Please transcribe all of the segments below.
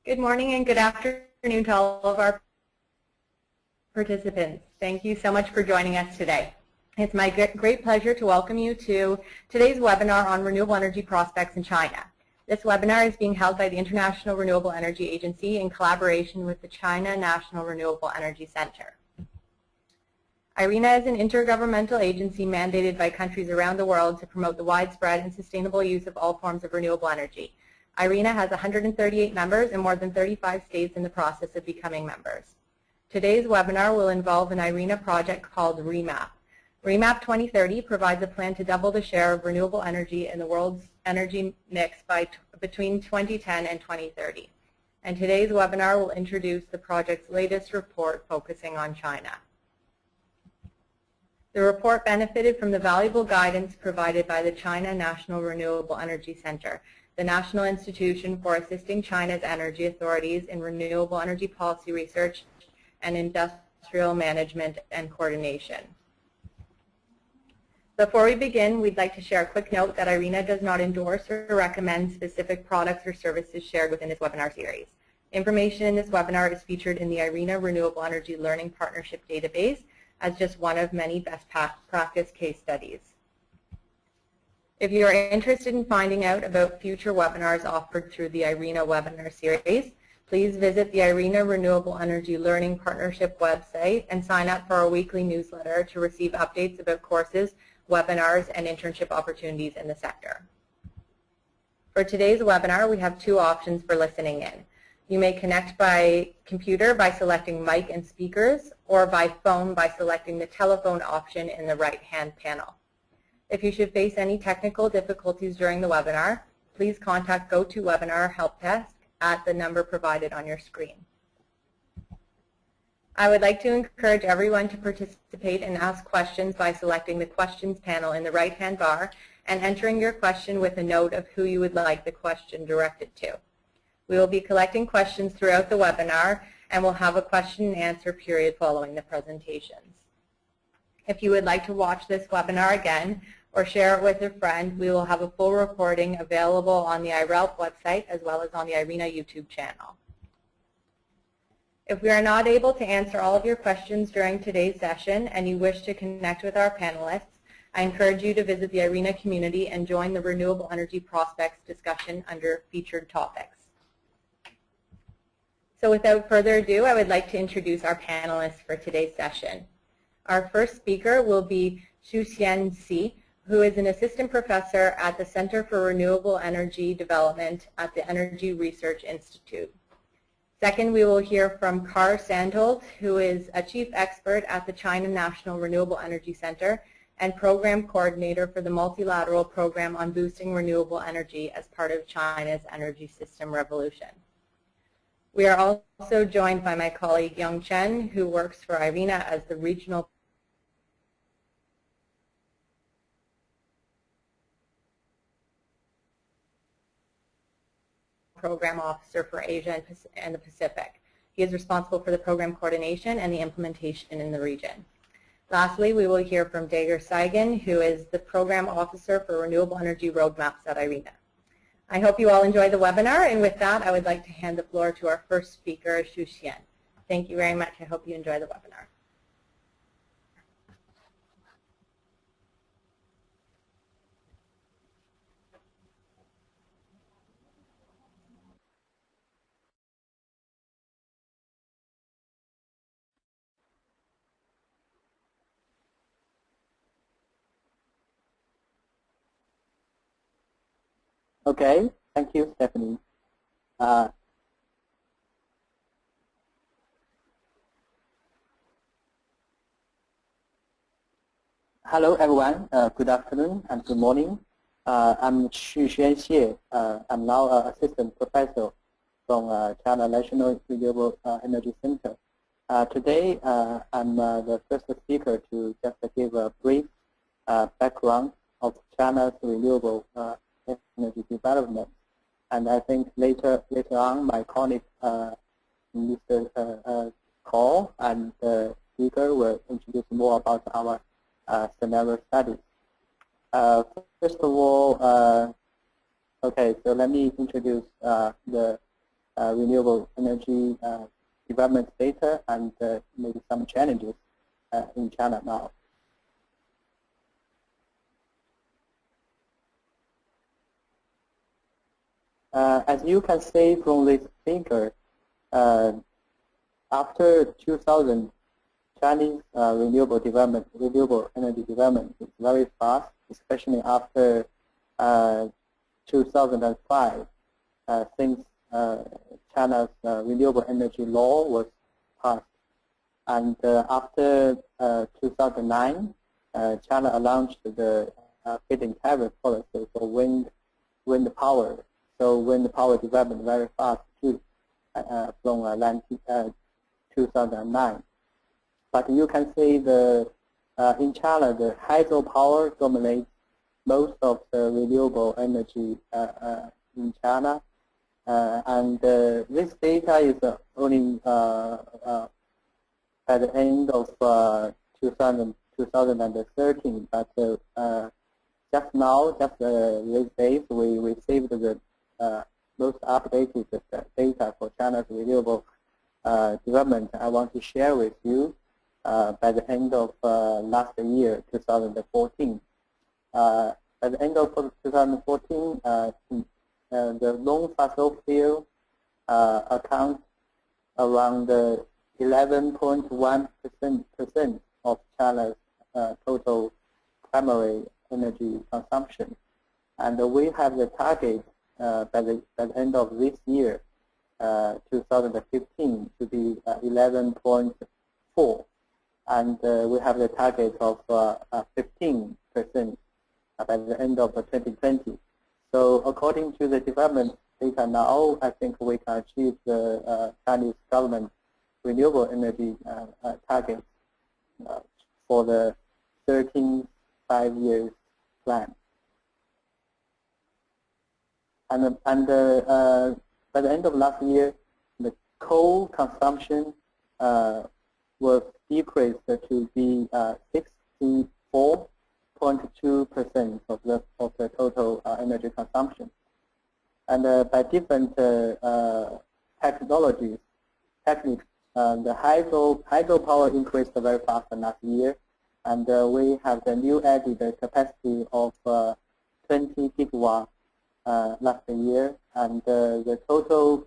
Good morning and good afternoon to all of our participants. Thank you so much for joining us today. It's my great pleasure to welcome you to today's webinar on renewable energy prospects in China. This webinar is being held by the International Renewable Energy Agency in collaboration with the China National Renewable Energy Center. IRENA is an intergovernmental agency mandated by countries around the world to promote the widespread and sustainable use of all forms of renewable energy. IRENA has 138 members and more than 35 states in the process of becoming members. Today's webinar will involve an IRENA project called REmap. REmap 2030 provides a plan to double the share of renewable energy in the world's energy mix by between 2010 and 2030. And today's webinar will introduce the project's latest report focusing on China. The report benefited from the valuable guidance provided by the China National Renewable Energy Center, the national institution for assisting China's energy authorities in renewable energy policy research and industrial management and coordination. Before we begin, we'd like to share a quick note that IRENA does not endorse or recommend specific products or services shared within this webinar series. Information in this webinar is featured in the IRENA Renewable Energy Learning Partnership database as just one of many best practice case studies. If you are interested in finding out about future webinars offered through the IRENA webinar series, please visit the IRENA Renewable Energy Learning Partnership website and sign up for our weekly newsletter to receive updates about courses, webinars, and internship opportunities in the sector. For today's webinar, we have two options for listening in. You may connect by computer by selecting mic and speakers, or by phone by selecting the telephone option in the right-hand panel. If you should face any technical difficulties during the webinar, please contact GoToWebinar Help Desk at the number provided on your screen. I would like to encourage everyone to participate and ask questions by selecting the questions panel in the right-hand bar and entering your question with a note of who you would like the question directed to. We will be collecting questions throughout the webinar and will have a question and answer period following the presentations. If you would like to watch this webinar again or share it with a friend, we will have a full recording available on the IRELP website as well as on the IRENA YouTube channel. If we are not able to answer all of your questions during today's session and you wish to connect with our panelists, I encourage you to visit the IRENA community and join the Renewable Energy Prospects discussion under featured topics. So without further ado, I would like to introduce our panelists for today's session. Our first speaker will be Shuxian Si, who is an assistant professor at the Center for Renewable Energy Development at the Energy Research Institute. Second, we will hear from Kar Sandholt, who is a chief expert at the China National Renewable Energy Center and program coordinator for the multilateral program on boosting renewable energy as part of China's energy system revolution. We are also joined by my colleague Yang Chen, who works for IRENA as the regional program officer for Asia and the Pacific. He is responsible for the program coordination and the implementation in the region. Lastly, we will hear from Dager Saigan, who is the program officer for renewable energy roadmaps at IRENA. I hope you all enjoy the webinar, and with that, I would like to hand the floor to our first speaker, Shuxian. Thank you very much. I hope you enjoy the webinar. Okay, thank you, Stephanie. Hello, everyone. Good afternoon and good morning. I'm Shuxian Si. I'm now an assistant professor from China National Renewable Energy Center. Today, I'm the first speaker to just give a brief background of China's renewable energy development, and I think later on my colleague Mr. Cole and the speaker will introduce more about our scenario studies. First of all, okay, so let me introduce the renewable energy development data and maybe some challenges in China now. As you can see from this figure, after 2000, Chinese renewable energy development is very fast, especially after 2005, since China's renewable energy law was passed. And after 2009, China launched the feed-in tariff policy for wind power. So wind power development very fast too, from 2009. But you can see in China, the hydropower dominates most of the renewable energy in China. And this data is only at the end of 2013. But just now, these days, we received the most updated data for China's renewable development. I want to share with you by the end of last year, 2014. By the end of 2014, the non-fossil fuel accounts around 11.1% of China's total primary energy consumption. And we have the target by the end of this year, 2015, to be 11.4, and we have the target of 15% by the end of 2020. So according to the development data now, I think we can achieve the Chinese government renewable energy target for the 13 5-year plan. And by the end of last year, the coal consumption was decreased to be 64.2% of the total energy consumption. And by different techniques, the hydropower increased very fast last year, and we have the new added capacity of 20 gigawatts last year, and the total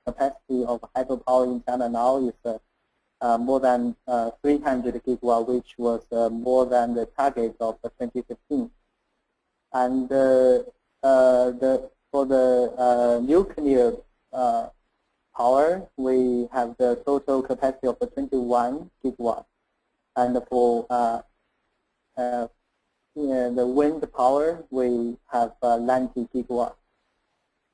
capacity of hydropower in China now is more than 300 gigawatts, which was more than the target of 2015. And for the nuclear power, we have the total capacity of 21 gigawatts, and for the wind power, we have 90 gigawatts.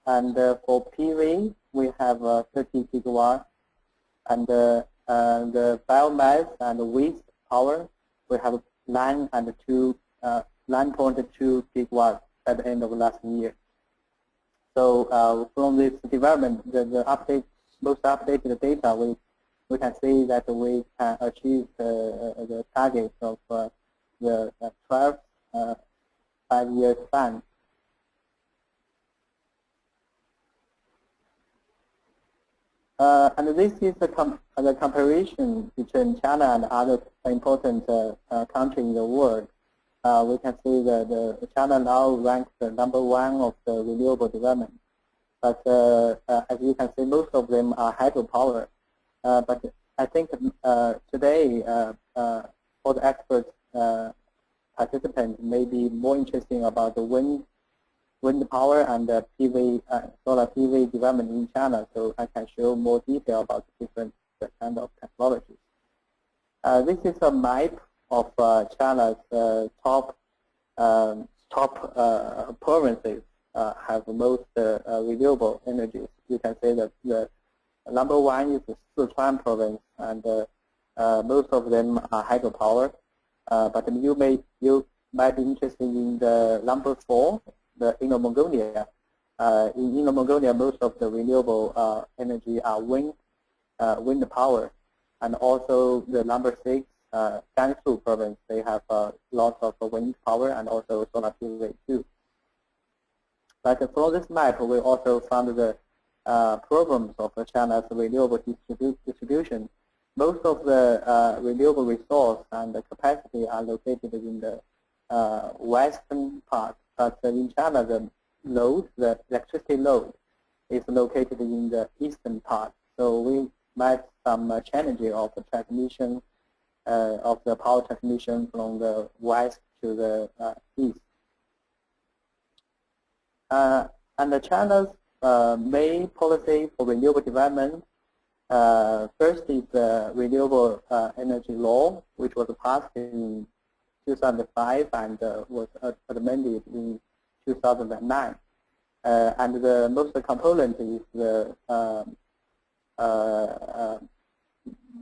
And for PV, we have 30 gigawatts. And the biomass and waste power, we have 9.2 gigawatts at the end of last year. So from this development, the most updated data, we can see that we can achieve the targets of the 12 5-year plan. And this is the comparison between China and other important countries in the world. We can see that China now ranks #1 of the renewable development. But as you can see, most of them are hydropower. But I think today, all the experts participants may be more interesting about the wind power and the solar PV development in China. So I can show more detail about different kind of technologies. This is a map of China's top provinces have most renewable energies. You can say that the #1 is the Sichuan province, and most of them are hydropower. But you might be interested in the #4, the Inner Mongolia. In Inner Mongolia, most of the renewable energy are wind power, and also the #6, Gansu province, they have lots of wind power and also solar PV too. But from this map, we also found the problems of China's renewable distribution. Most of the renewable resource and the capacity are located in the western part, but in China the electricity load is located in the eastern part. So we met some challenges of the transmission of the power transmission from the west to the east. And China's main policy for renewable development, first is the Renewable Energy Law, which was passed in 2005 and was amended in 2009. And the most component is the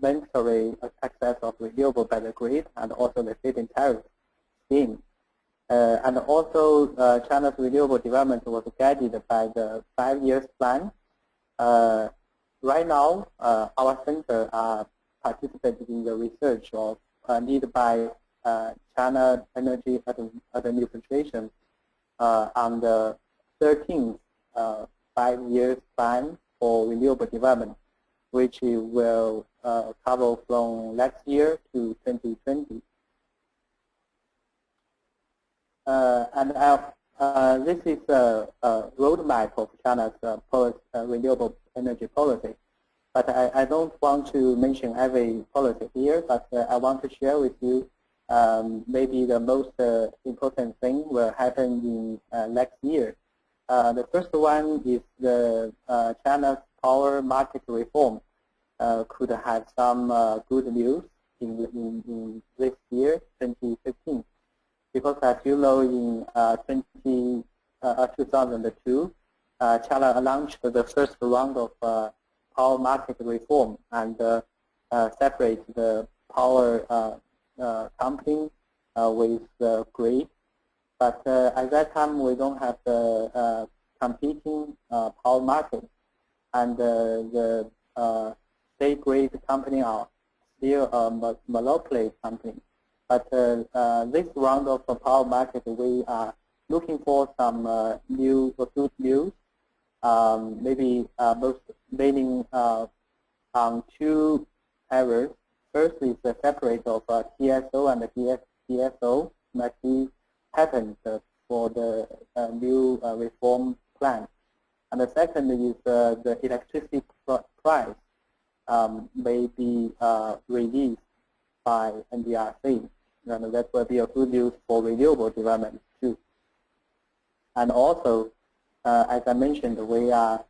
mandatory access of renewable by the grid and also the feed-in tariff scheme. And also China's renewable development was guided by the 5-year plan. Right now, our center are participating in the research of led by China Energy Administration on the 13th 5-year plan for renewable development, which will cover from next year to 2020. And this is a roadmap of China's renewable energy policy. But I don't want to mention every policy here, but I want to share with you maybe the most important thing will happen in next year. The first one is the China's power market reform could have some good news in this year, 2015. Because as you know, in 2002, China launched the first round of power market reform and separate the power company with the grid. But at that time, we don't have the competing power market, and the state grid company are still a monopoly company. But this round of the power market, we are looking for some good news. Maybe most mainly on two areas. First is the separate of TSO and the DSO might be happened for the new reform plan. And the second is the electricity price may be released by NDRC. And that will be a good news for renewable development too. And also, as I mentioned, we are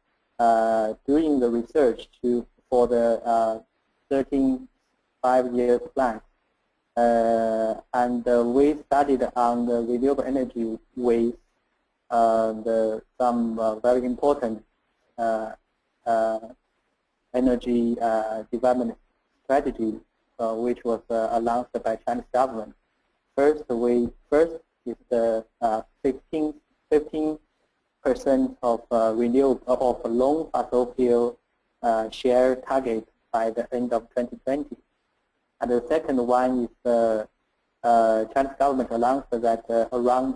doing the research for the 13th 5-year plan. And we studied on the renewable energy with some very important energy development strategy, which was announced by Chinese government. First is the 15% of renewable of low fossil fuel share target by the end of 2020. And the second one is the Chinese government announced that around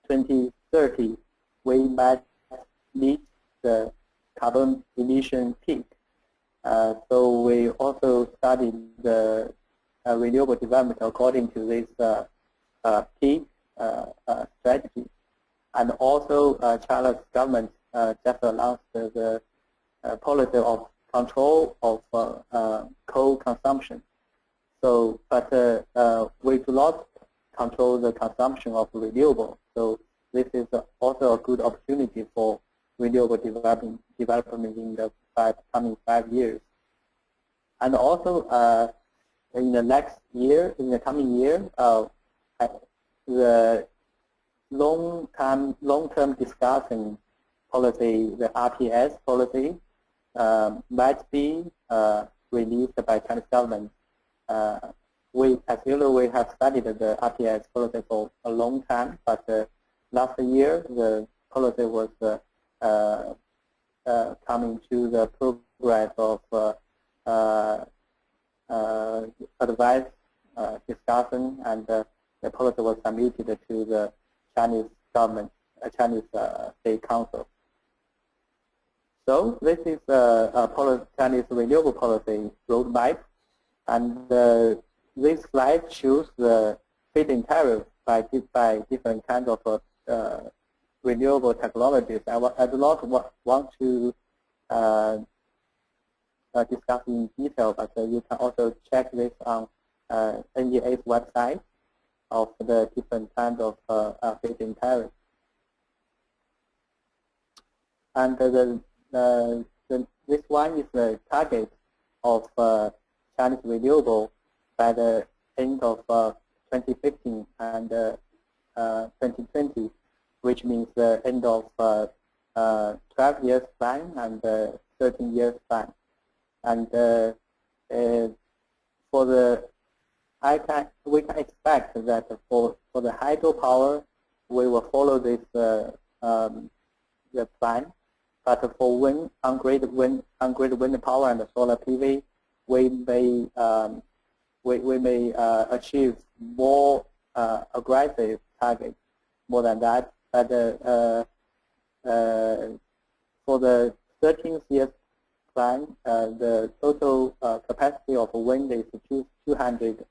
2030 we might meet the carbon emission peak. So we also studied the renewable development according to this peak strategy. And also China's government just announced the policy of control of coal consumption. So, but we do not control the consumption of renewable. So this is also a good opportunity for renewable development in the coming 5 years. And also in the next year, in the coming year, the long-term discussion policy, the RPS policy, might be released by Chinese government. As you know, we have studied the RPS policy for a long time, but last year the policy was coming to the progress of advice discussion, and the policy was submitted to the Chinese government, Chinese State Council. So this is a Chinese renewable policy roadmap, and this slide shows the feed-in tariff by different kinds of renewable technologies. I do not want to discuss in detail, but you can also check this on NEA's website of the different kinds of feed-in tariff. And this one is the target of Chinese renewable by the end of 2015 and 2020, which means the end of 12 years plan and 13 years plan. And we can expect that for the hydropower, we will follow this the plan. But for wind, on-grid wind power and solar PV, we may achieve more aggressive targets, more than that. But for the 13th years plan, the total capacity of wind is 200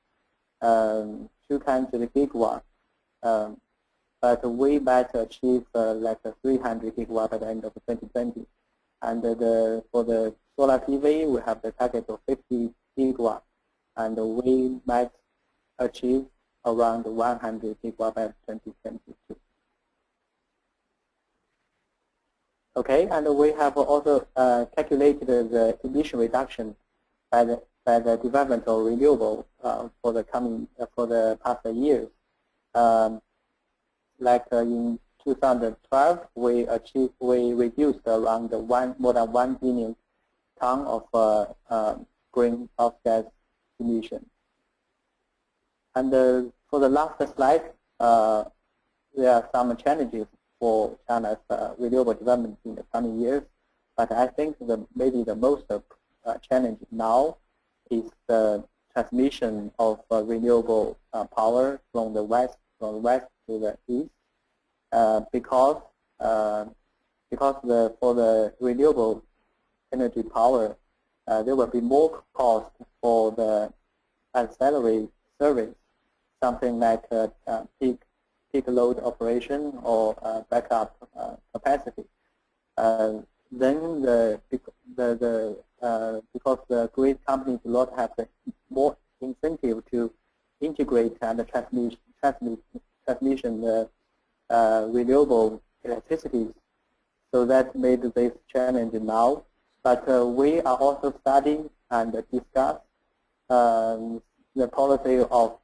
gigawatts. But we might achieve like 300 gigawatts by the end of 2020. And for the solar PV, we have the target of 50 gigawatts, and we might achieve around 100 gigawatts by 2022. Okay, and we have also calculated the emission reduction by the development of renewable for the past years. Like in 2012, we reduced around more than 1 billion ton of greenhouse gas emission. And for the last slide, there are some challenges for China's renewable development in the coming years. But I think maybe the most challenge now is the transmission of renewable power from the west to the east, because for the renewable energy power, there will be more cost for the ancillary service, something like peak load operation or backup capacity. Then because the grid companies do not have more incentive to integrate and transmission the renewable electricity, so that made this challenge now. But we are also studying and discuss the policy of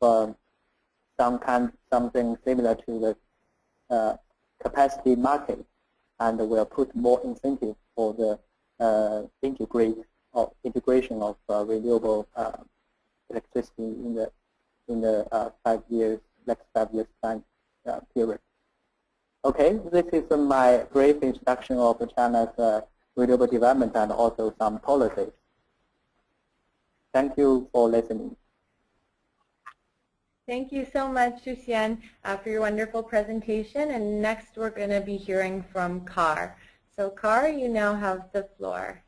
something similar to the capacity market, and we'll put more incentive for the integration of renewable electricity in the next 5 years time period. Okay, this is my brief introduction of China's renewable development and also some policies. Thank you for listening. Thank you so much, Xuxian, for your wonderful presentation. And next we're going to be hearing from Kar. So Kar, you now have the floor.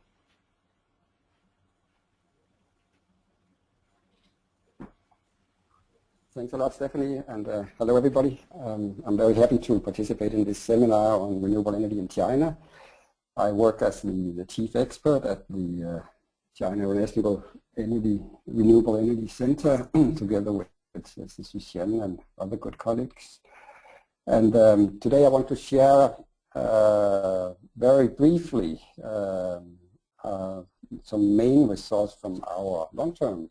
Thanks a lot, Stephanie, and hello everybody. I'm very happy to participate in this seminar on renewable energy in China. I work as the chief expert at the China Renewable Energy Center together with Xuxian and other good colleagues. And today I want to share very briefly some main results from our long-term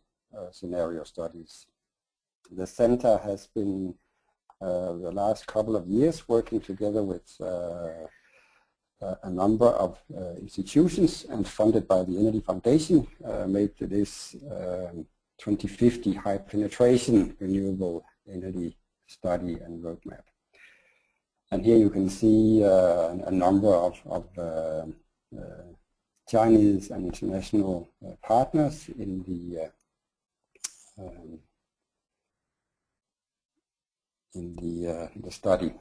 scenario studies. The center has been the last couple of years working together with a number of institutions and funded by the Energy Foundation, made this 2050 high penetration renewable energy study and roadmap. And here you can see a number of Chinese and international partners in the study.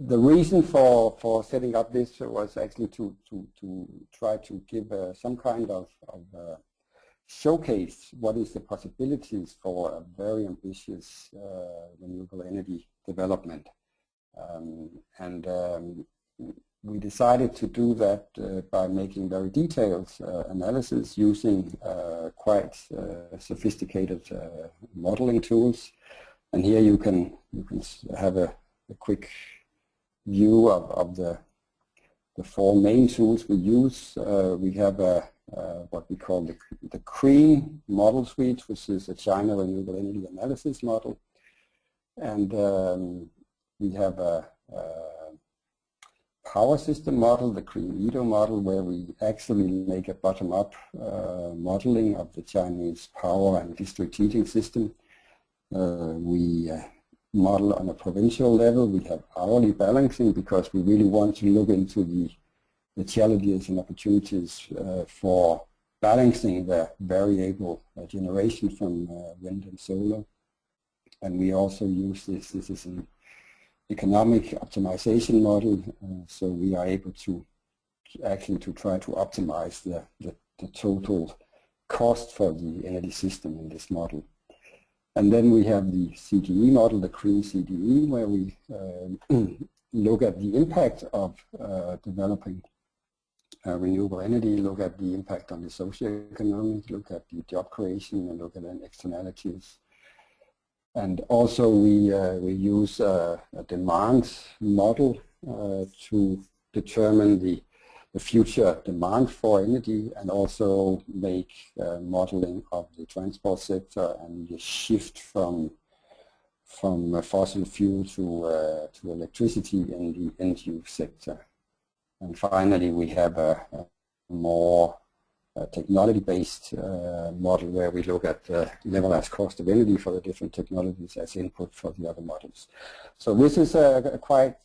the reason for setting up this was actually to try to give some kind of showcase what is the possibilities for a very ambitious renewable energy development. We decided to do that by making very detailed analysis using quite sophisticated modeling tools. And here you can have a quick view of the four main tools we use. We have what we call the CREAM model suite, which is a China Renewable Energy Analysis model. And we have a power system model, the CREAM-EDO model, where we actually make a bottom-up modeling of the Chinese power and district heating system. We model on a provincial level. We have hourly balancing because we really want to look into the challenges and opportunities for balancing the variable generation from wind and solar. And we also use this is an economic optimization model, so we are able to actually try to optimize the total cost for the energy system in this model. And then we have the CDE model, the CREAM CDE, where we look at the impact of developing renewable energy, look at the impact on the socioeconomic, look at the job creation, and look at the externalities. And also we use a demand model to determine the future demand for energy, and also make modeling of the transport sector and the shift from fossil fuel to electricity in the end use sector. And finally, we have a more technology-based model where we look at the levelized cost of energy for the different technologies as input for the other models. So this is a quite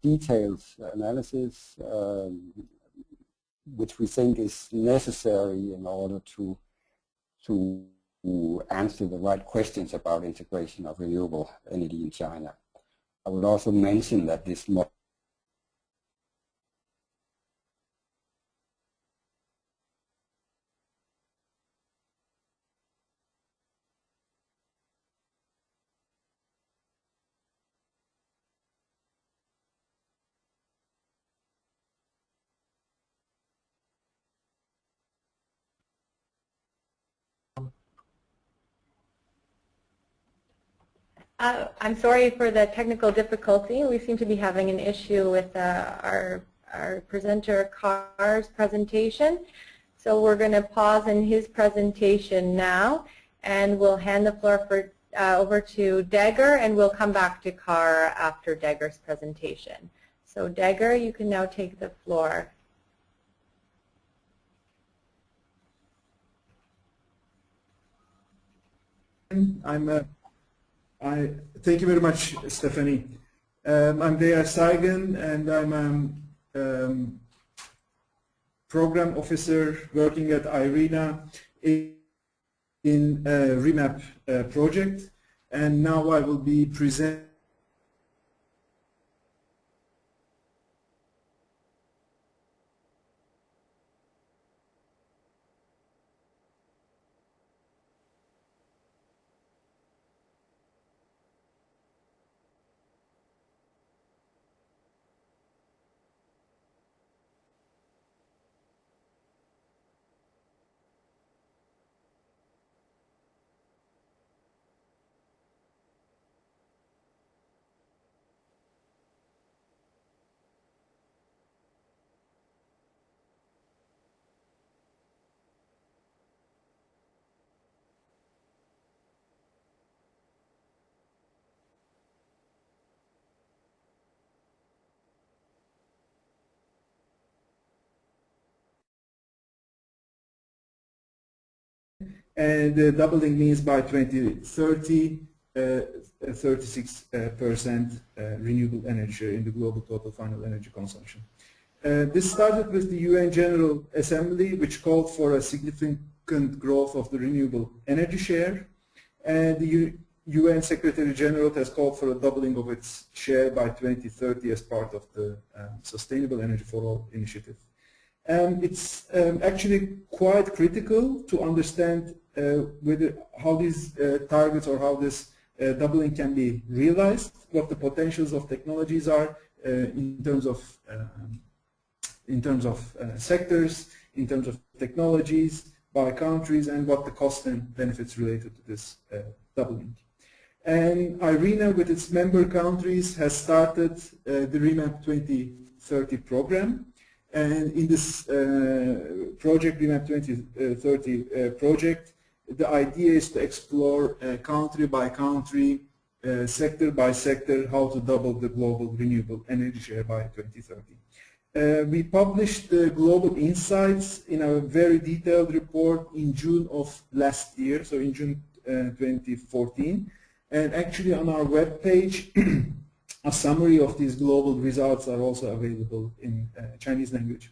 detailed analysis which we think is necessary in order to answer the right questions about integration of renewable energy in China. I would also mention that this model I'm sorry for the technical difficulty. We seem to be having an issue with our presenter Car's presentation. So we're going to pause in his presentation now, and we'll hand the floor over to Dagger, and we'll come back to Car after Dagger's presentation. So Dagger, you can now take the floor. Thank you very much, Stephanie. I'm Deya Saygın, and I'm program officer working at IRENA in REmap project, and now I will be presenting and doubling means by 2030, 36% renewable energy share in the global total final energy consumption. This started with the UN General Assembly, which called for a significant growth of the renewable energy share, and the UN Secretary General has called for a doubling of its share by 2030 as part of the Sustainable Energy for All initiative. It's actually quite critical to understand how these targets or how this doubling can be realized, what the potentials of technologies are in terms of sectors, in terms of technologies, by countries, and what the costs and benefits related to this doubling. And IRENA, with its member countries, has started the REmap 2030 program. And in this project, REmap 2030 project, the idea is to explore country by country, sector by sector, how to double the global renewable energy share by 2030. We published the global insights in a very detailed report in June of last year, so in June 2014. And actually on our web page, a summary of these global results are also available in Chinese language.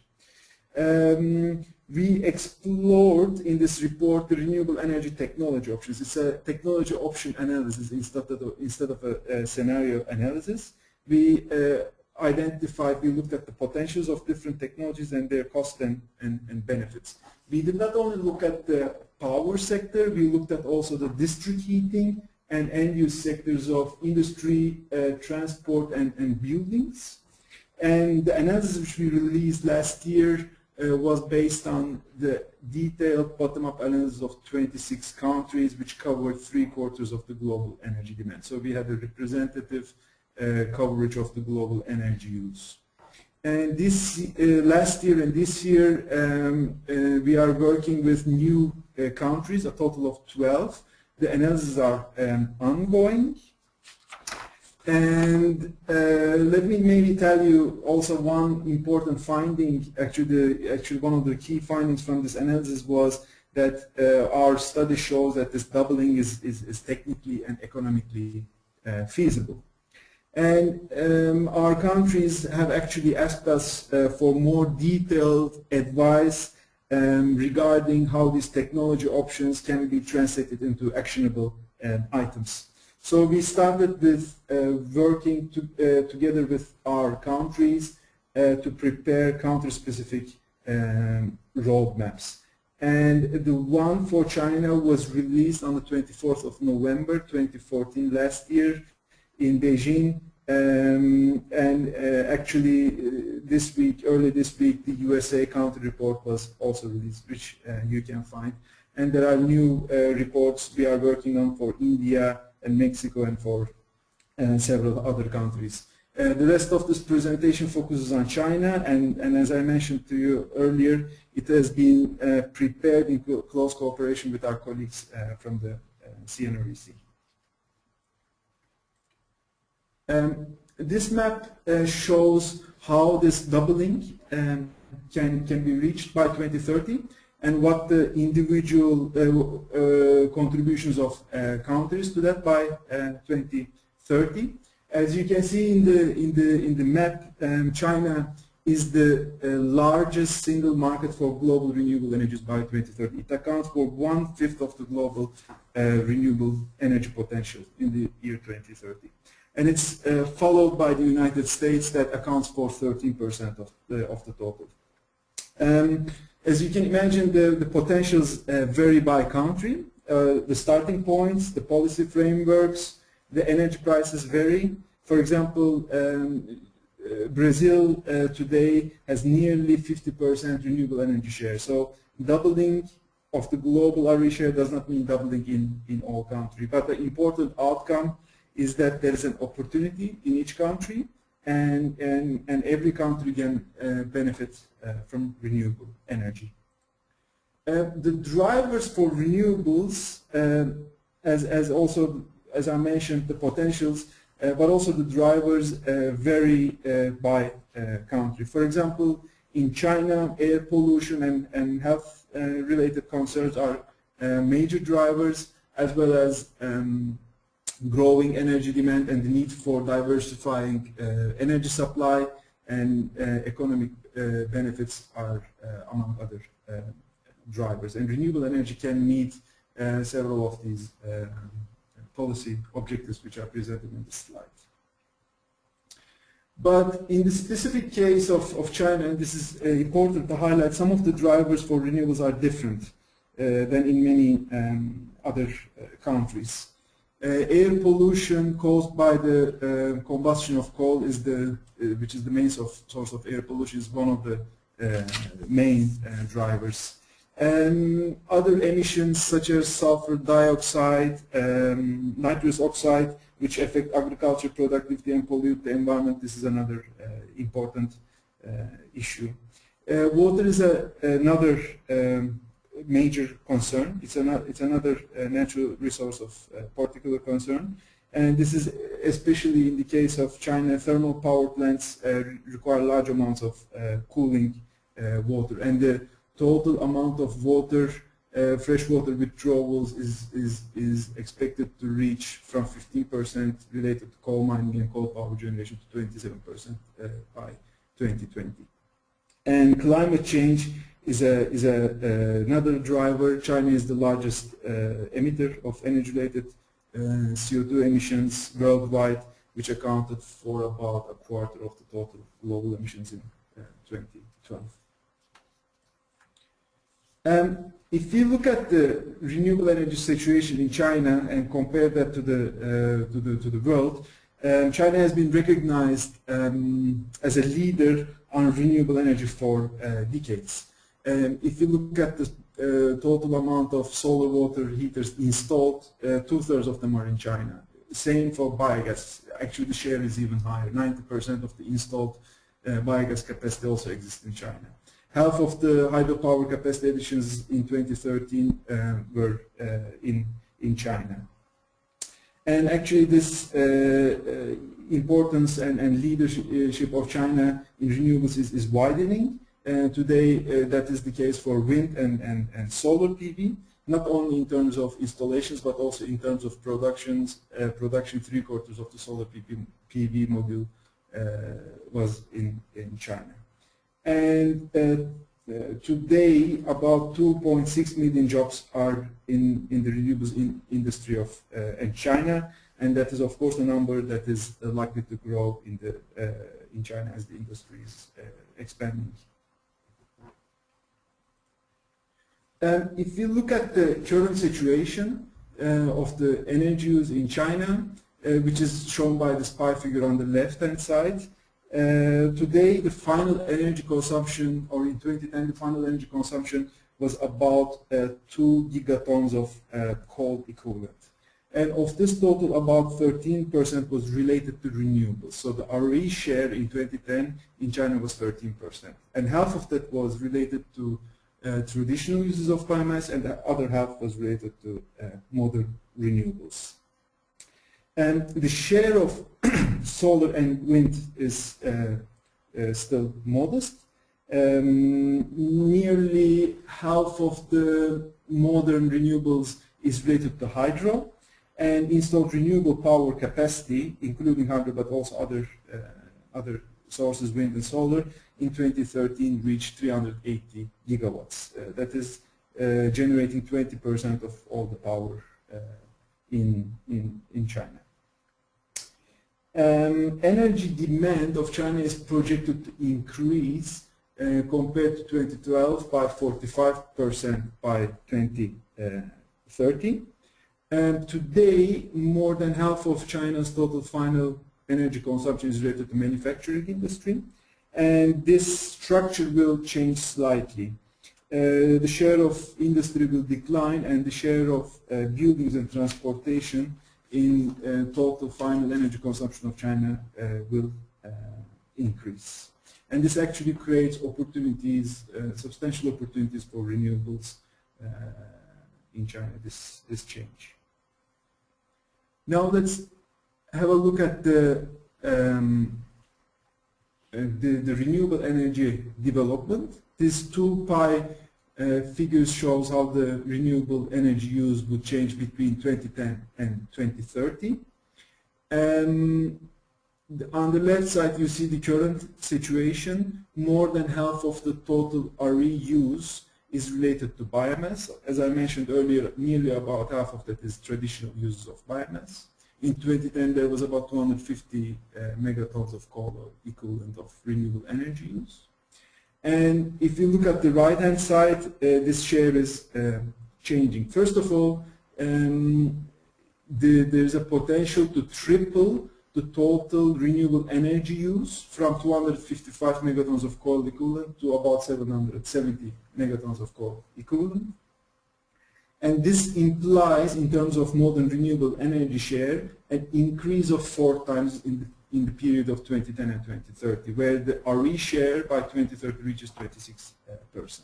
We explored in this report the renewable energy technology options. It's a technology option analysis instead of a scenario analysis. We looked at the potentials of different technologies and their costs and benefits. We did not only look at the power sector, we looked at also the district heating and end-use sectors of industry, transport, and buildings. And the analysis which we released last year was based on the detailed bottom-up analysis of 26 countries, which covered 3/4 of the global energy demand. So we had a representative coverage of the global energy use. And this last year and this year, we are working with new countries, a total of 12. The analyses are ongoing. And let me maybe tell you also one important finding. Actually, one of the key findings from this analysis was that our study shows that this doubling is technically and economically feasible. And our countries have actually asked us for more detailed advice regarding how these technology options can be translated into actionable items. So we started with working together with our countries to prepare country-specific roadmaps. And the one for China was released on the 24th of November 2014 last year in Beijing. Actually this week, early this week, the USA country report was also released, which you can find. And there are new reports we are working on for India and Mexico and for several other countries. The rest of this presentation focuses on China, and as I mentioned to you earlier, it has been prepared in close cooperation with our colleagues from the CNREC. This map shows how this doubling can be reached by 2030 and what the individual contributions of countries to that by 2030. As you can see in the map, China is the largest single market for global renewable energies by 2030. It accounts for 1/5 of the global renewable energy potential in the year 2030. And it's followed by the United States that accounts for 13% of the total. As you can imagine, the potentials vary by country. The starting points, the policy frameworks, the energy prices vary. For example, Brazil today has nearly 50% renewable energy share. So doubling of the global RE share does not mean doubling in all countries. But the important outcome is that there is an opportunity in each country, and every country can benefit from renewable energy. The drivers for renewables, as I mentioned, the potentials, but also the drivers vary by country. For example, in China, air pollution and health-related concerns are major drivers, as well as growing energy demand and the need for diversifying energy supply and economic benefits are among other drivers. And renewable energy can meet several of these policy objectives which are presented in this slide. But in the specific case of China, and this is important to highlight, some of the drivers for renewables are different than in many other countries. Air pollution caused by the combustion of coal is which is the main source of air pollution, is one of the main drivers. Other emissions such as sulfur dioxide, nitrous oxide, which affect agriculture productivity and pollute the environment. This is another important issue. Water is another major concern. It's another natural resource of particular concern. And this is especially in the case of China. Thermal power plants require large amounts of cooling water. And the total amount of water, freshwater withdrawals is expected to reach from 15% related to coal mining and coal power generation to 27% by 2020. And climate change is another driver. China is the largest emitter of energy-related CO2 emissions worldwide, which accounted for about a quarter of the total global emissions in 2012. If you look at the renewable energy situation in China and compare that to the world, China has been recognized as a leader on renewable energy for decades. If you look at the total amount of solar water heaters installed, 2/3 of them are in China. Same for biogas. Actually, the share is even higher. 90% of the installed biogas capacity also exists in China. Half of the hydropower capacity additions in 2013 were in China. And actually this importance and leadership of China in renewables is widening. Today that is the case for wind and solar PV, not only in terms of installations but also in terms of production. 3/4 of the solar PV module was in China. And today about 2.6 million jobs are in the renewables industry in China, and that is of course a number that is likely to grow in China as the industry is expanding. If you look at the current situation of the energy use in China, which is shown by this pie figure on the left-hand side, today the final energy consumption, or in 2010 the final energy consumption was about 2 gigatons of coal equivalent. And of this total, about 13% was related to renewables. So the RE share in 2010 in China was 13%. And half of that was related to traditional uses of biomass, and the other half was related to modern renewables. And the share of solar and wind is still modest. Nearly half of the modern renewables is related to hydro, and installed renewable power capacity, including hydro but also other sources, wind and solar, in 2013 reached 380 gigawatts. That is generating 20% of all the power in China. Energy demand of China is projected to increase compared to 2012 by 45% by 2030. Today, more than half of China's total final energy consumption is related to manufacturing industry, and this structure will change slightly. The share of industry will decline, and the share of buildings and transportation in total final energy consumption of China will increase. And this actually creates opportunities, substantial opportunities for renewables in China, this change. Now let's have a look at the renewable energy development. These two pie figures shows how the renewable energy use would change between 2010 and 2030. On the left side you see the current situation. More than half of the total RE use is related to biomass. As I mentioned earlier, nearly about half of that is traditional uses of biomass. In 2010, there was about 250 megatons of coal equivalent of renewable energy use. And if you look at the right-hand side, this share is changing. First of all, there's a potential to triple the total renewable energy use from 255 megatons of coal equivalent to about 770 megatons of coal equivalent. And this implies, in terms of modern renewable energy share, an increase of 4 times in the period of 2010 and 2030, where the RE share by 2030 reaches 26%.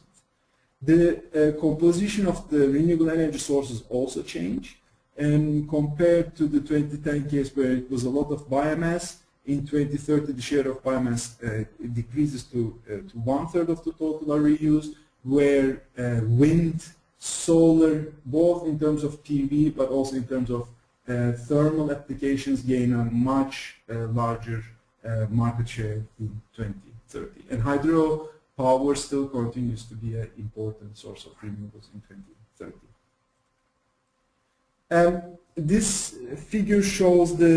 The composition of the renewable energy sources also change. And compared to the 2010 case where it was a lot of biomass, in 2030 the share of biomass decreases to 1/3 of the total RE use, where wind, solar, both in terms of PV but also in terms of thermal applications, gain a much larger market share in 2030. And hydro power still continues to be an important source of renewables in 2030. This figure shows the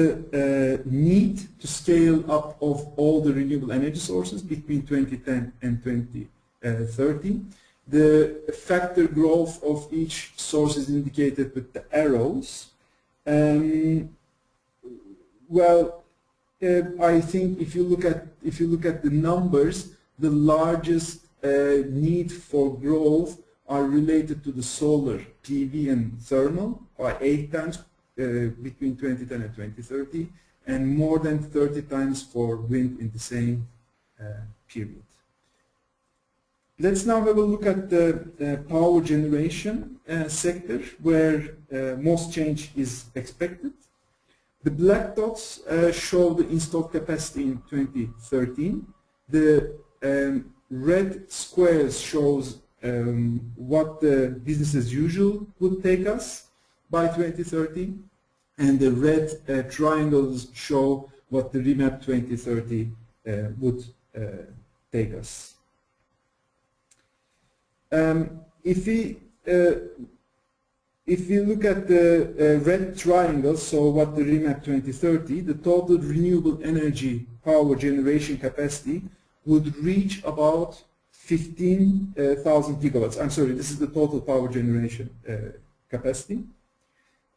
need to scale up of all the renewable energy sources between 2010 and 2030. The factor growth of each source is indicated with the arrows. Well, I think if you look at the numbers, the largest need for growth are related to the solar, PV, and thermal by 8 times between 2010 and 2030, and more than 30 times for wind in the same period. Let's now have a look at the power generation sector, where most change is expected. The black dots show the installed capacity in 2013. The red squares shows what the business as usual would take us by 2030, and the red triangles show what the REmap 2030 would take us. If we look at the red triangles, so what the REmap 2030, the total renewable energy power generation capacity would reach about 15,000 gigawatts. I'm sorry, this is the total power generation capacity.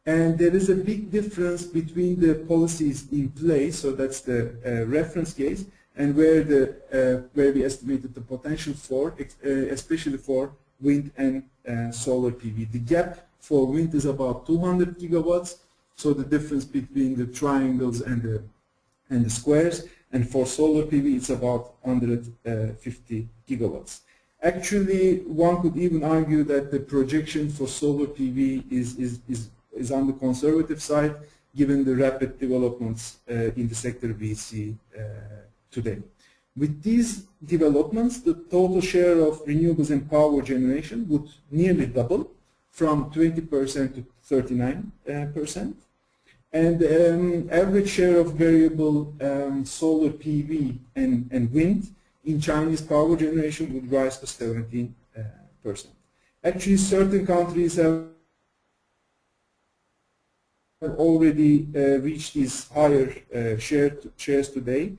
And there is a big difference between the policies in place, so that's the reference case, and where we estimated the potential for, especially for wind and solar PV. The gap for wind is about 200 gigawatts, so the difference between the triangles and the squares, and for solar PV it's about 150 gigawatts. Actually, one could even argue that the projection for solar PV is on the conservative side, given the rapid developments in the sector we see today. With these developments, the total share of renewables in power generation would nearly double from 20% to 39%. And average share of variable solar PV and wind in Chinese power generation would rise to 17%. Actually, certain countries have already reached these higher shares today.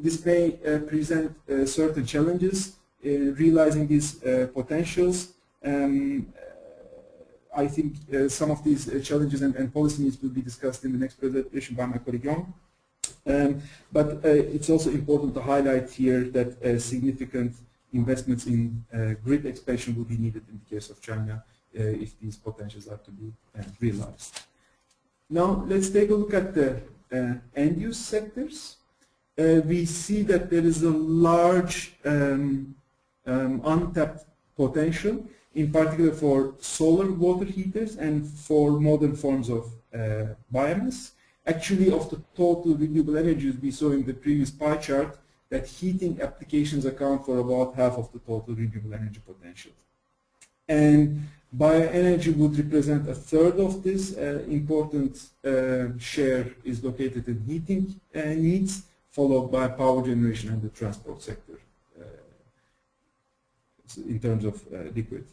This may present certain challenges in realizing these potentials. I think some of these challenges and policy needs will be discussed in the next presentation by my colleague Young. But it's also important to highlight here that significant investments in grid expansion will be needed in the case of China if these potentials are to be realized. Now let's take a look at the end-use sectors. We see that there is a large untapped potential, in particular for solar water heaters and for modern forms of biomass. Actually, of the total renewable energy we saw in the previous pie chart, that heating applications account for about half of the total renewable energy potential. And bioenergy would represent 1/3 of this. Important share is located in heating needs, followed by power generation and the transport sector. in terms of liquid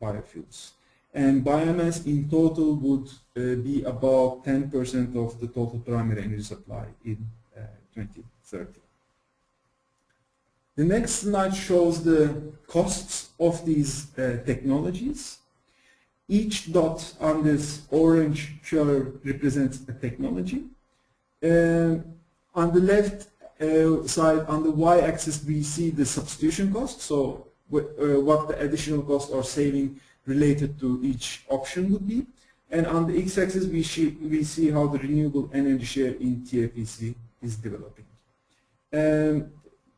biofuels. And biomass in total would be about 10% of the total primary energy supply in 2030. The next slide shows the costs of these technologies. Each dot on this orange curve represents a technology. On the left side, on the y-axis, we see the substitution cost, so what the additional cost or saving related to each option would be. And on the x-axis, we see how the renewable energy share in TFEC is developing.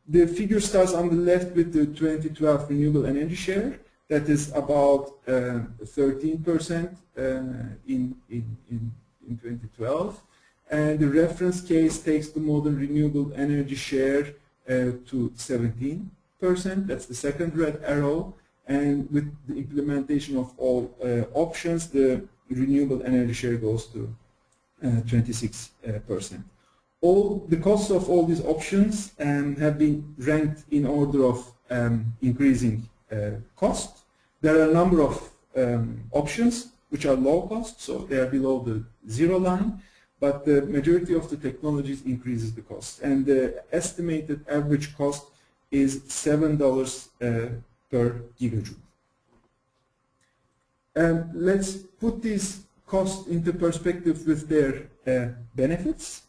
The figure starts on the left with the 2012 renewable energy share. That is about 13% in 2012. And the reference case takes the modern renewable energy share to 17%. That's the second red arrow. And with the implementation of all options, the renewable energy share goes to 26%. The costs of all these options have been ranked in order of increasing cost. There are a number of options which are low cost, so they are below the zero line, but the majority of the technologies increases the cost. And the estimated average cost is $7 per gigajoule. Let's put these costs into perspective with their benefits.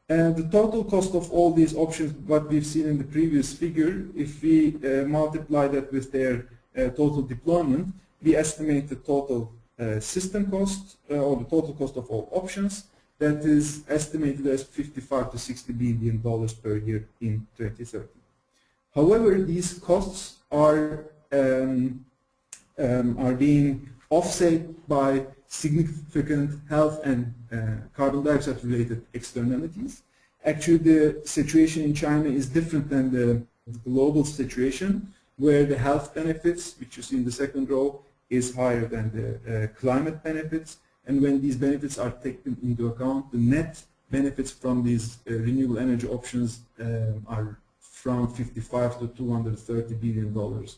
The total cost of all these options, what we've seen in the previous figure, if we multiply that with their total deployment, we estimate the total system cost, or the total cost of all options, that is estimated as $55 to $60 billion per year in 2030. However, these costs are being offset by significant health and carbon dioxide related externalities. Actually, the situation in China is different than the global situation, where the health benefits, which you see in the second row, is higher than the climate benefits. And when these benefits are taken into account, the net benefits from these renewable energy options are from $55 to $230 billion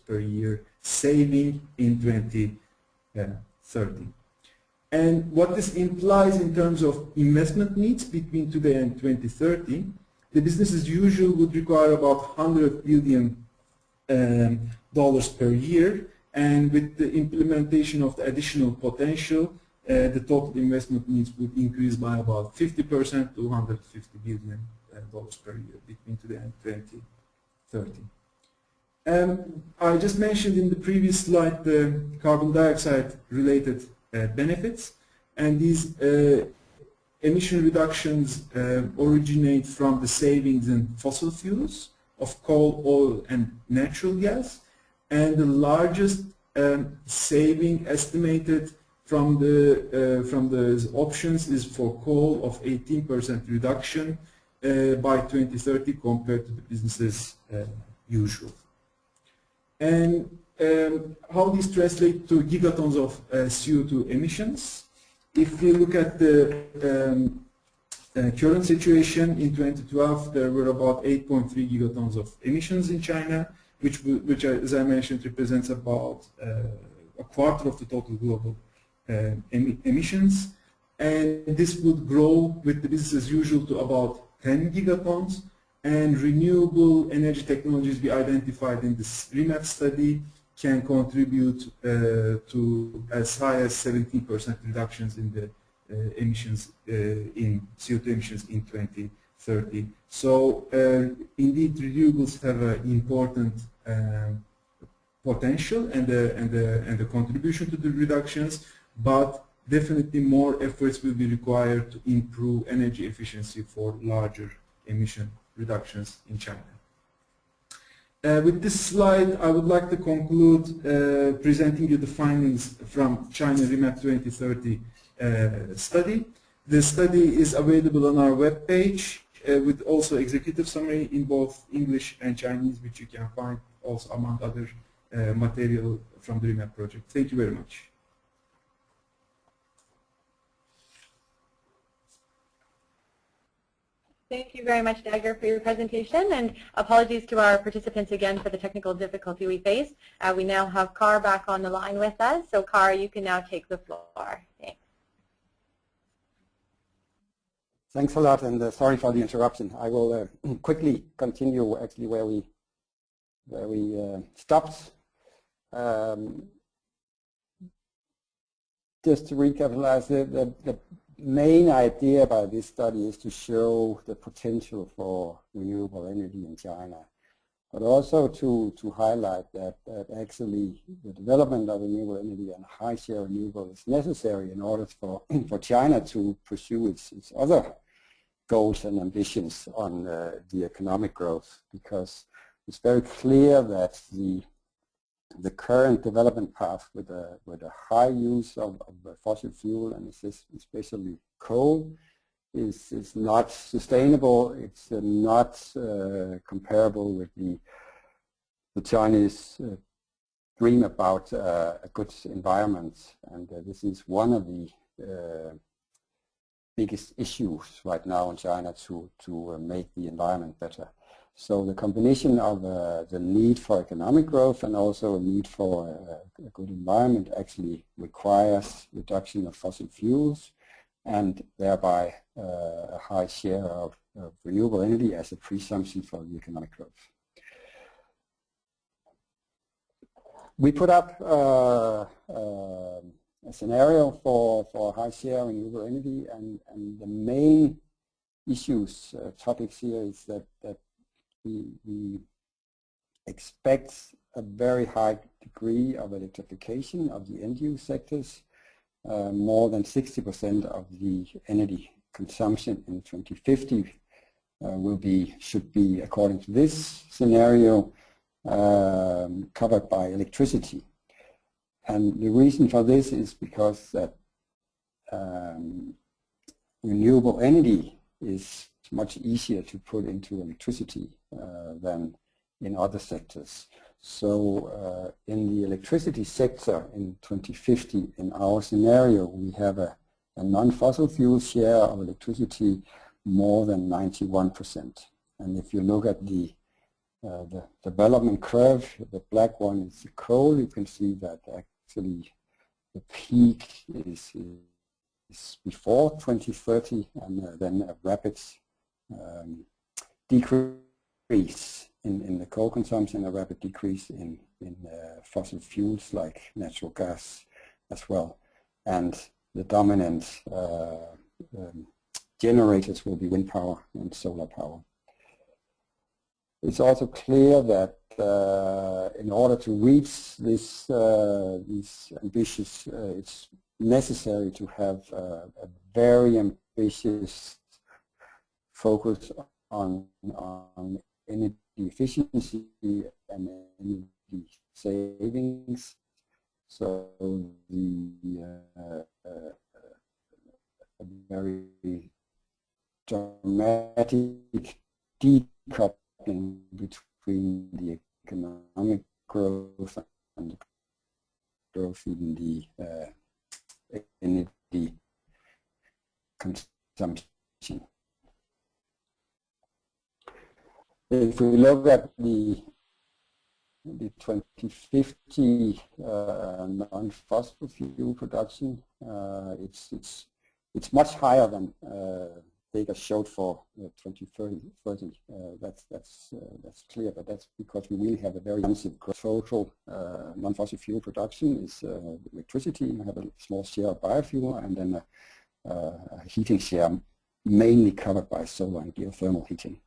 per year saving in 2030. And what this implies in terms of investment needs between today and 2030, the business as usual would require about $100 billion per year, and with the implementation of the additional potential, the total investment needs would increase by about 50% to $150 billion per year between today and 2030. I just mentioned in the previous slide the carbon dioxide related benefits, and these emission reductions originate from the savings in fossil fuels of coal, oil, and natural gas, and the largest saving estimated from the options is for coal of 18% reduction by 2030 compared to the business as usual. And how these translate to gigatons of CO2 emissions. If we look at the current situation in 2012, there were about 8.3 gigatons of emissions in China, which as I mentioned, represents about a quarter of the total global emissions. And this would grow with the business as usual to about 10 gigatons. And renewable energy technologies we identified in this REmap study can contribute to as high as 17% reductions in the emissions, in CO2 emissions in 2030. So indeed, renewables have an important potential and a contribution to the reductions, but definitely more efforts will be required to improve energy efficiency for larger emission reductions in China. With this slide, I would like to conclude presenting you the findings from China REmap 2030 study. The study is available on our webpage with also executive summary in both English and Chinese, which you can find also among other material from the REmap project. Thank you very much. Thank you very much, Dagger, for your presentation, and apologies to our participants again for the technical difficulty we faced. We now have Kar back on the line with us, so Kar, you can now take the floor. Thanks. Thanks a lot, and sorry for the interruption. I will quickly continue actually where we stopped. Just to recapitalize, the main idea by this study is to show the potential for renewable energy in China, but also to highlight that actually the development of renewable energy and high share renewable is necessary in order for China to pursue its other goals and ambitions on the economic growth, because it's very clear that the current development path with a high use of fossil fuel, and especially coal, is not sustainable. It's not comparable with the Chinese dream about a good environment, and this is one of the biggest issues right now in China to make the environment better. So the combination of the need for economic growth and also a need for a good environment actually requires reduction of fossil fuels and thereby a high share of renewable energy as a presumption for the economic growth. We put up a scenario for high share renewable energy, and the main issues, topics here is that we expect a very high degree of electrification of the end-use sectors. More than 60% of the energy consumption in 2050 should be, according to this scenario, covered by electricity. And the reason for this is because that renewable energy is much easier to put into electricity than in other sectors. So in the electricity sector in 2050, in our scenario, we have a non-fossil fuel share of electricity more than 91%. And if you look at the development curve, the black one is the coal, you can see that actually the peak is before 2030, and then a rapid decrease in the coal consumption, a rapid decrease in fossil fuels like natural gas as well. And the dominant generators will be wind power and solar power. It's also clear that in order to reach these ambitious, it's necessary to have a very ambitious focus on energy efficiency and energy savings. So a very dramatic decoupling between the economic growth and the growth in the energy consumption. If we look at the 2050 non-fossil fuel production, it's much higher than data showed for 2030. That's clear, but that's because we will have a very intensive total non-fossil fuel production is electricity. You have a small share of biofuel, and then a heating share mainly covered by solar and geothermal heating.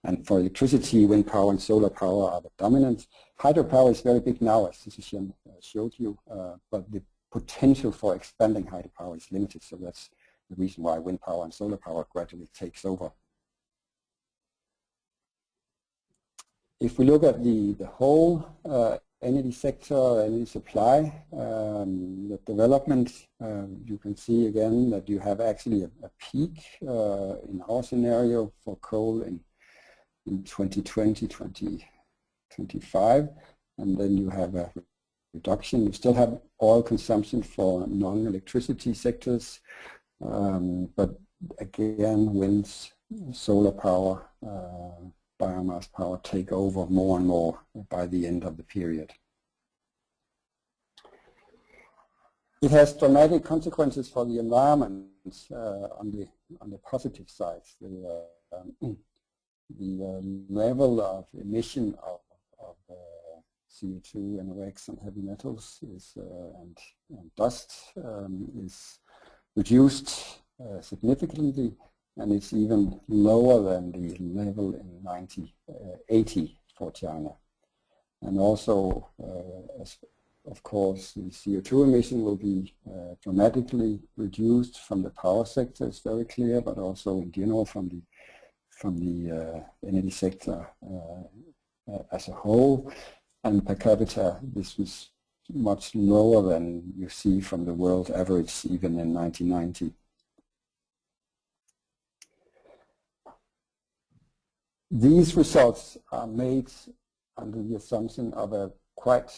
And for electricity, wind power and solar power are the dominant. Hydropower is very big now, as Susan showed you, but the potential for expanding hydropower is limited, so that's the reason why wind power and solar power gradually takes over. If we look at the whole energy sector, energy supply, the development, you can see again that you have actually a peak in our scenario for coal in 2020, 2025, and then you have a reduction. You still have oil consumption for non-electricity sectors, but again, wind solar power, biomass power take over more and more by the end of the period. It has dramatic consequences for the environment on the positive side. The level of emission of CO2 and NOx and heavy metals is, and dust is reduced significantly, and it's even lower than the level in 1980 for China. And also, of course, the CO2 emission will be dramatically reduced from the power sector, it's very clear, but also in general from the energy sector as a whole. And per capita, this was much lower than you see from the world average even in 1990. These results are made under the assumption of a quite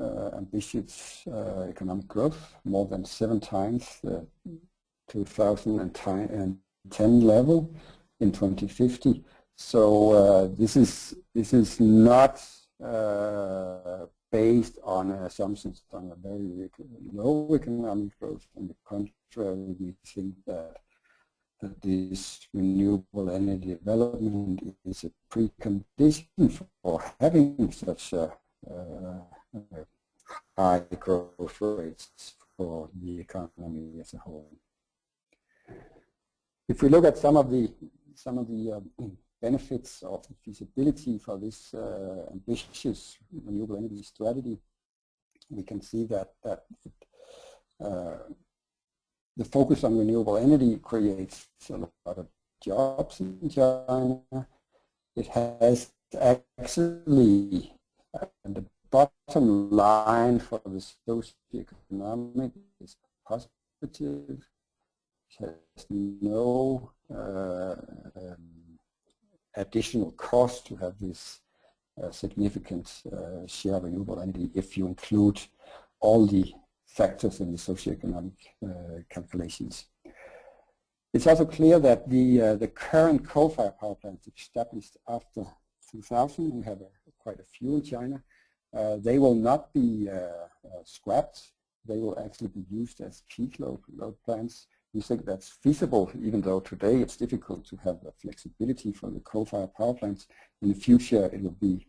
ambitious economic growth, more than 7 times the 2010 level in 2050. So this is not based on assumptions on a very low economic growth. On the contrary, we think that this renewable energy development is a precondition for having such a high growth rates for the economy as a whole. If we look at some of the benefits of the feasibility for this ambitious renewable energy strategy, we can see that the focus on renewable energy creates a lot of jobs in China. It has actually, the bottom line for the socio-economic is positive. It has no additional cost to have this significant share of renewable energy if you include all the factors in the socioeconomic calculations. It's also clear that the current coal-fired power plants established after 2000, we have quite a few in China, they will not be scrapped. They will actually be used as peak load plants. We think that's feasible, even though today it's difficult to have the flexibility for the coal-fired power plants. In the future, it will be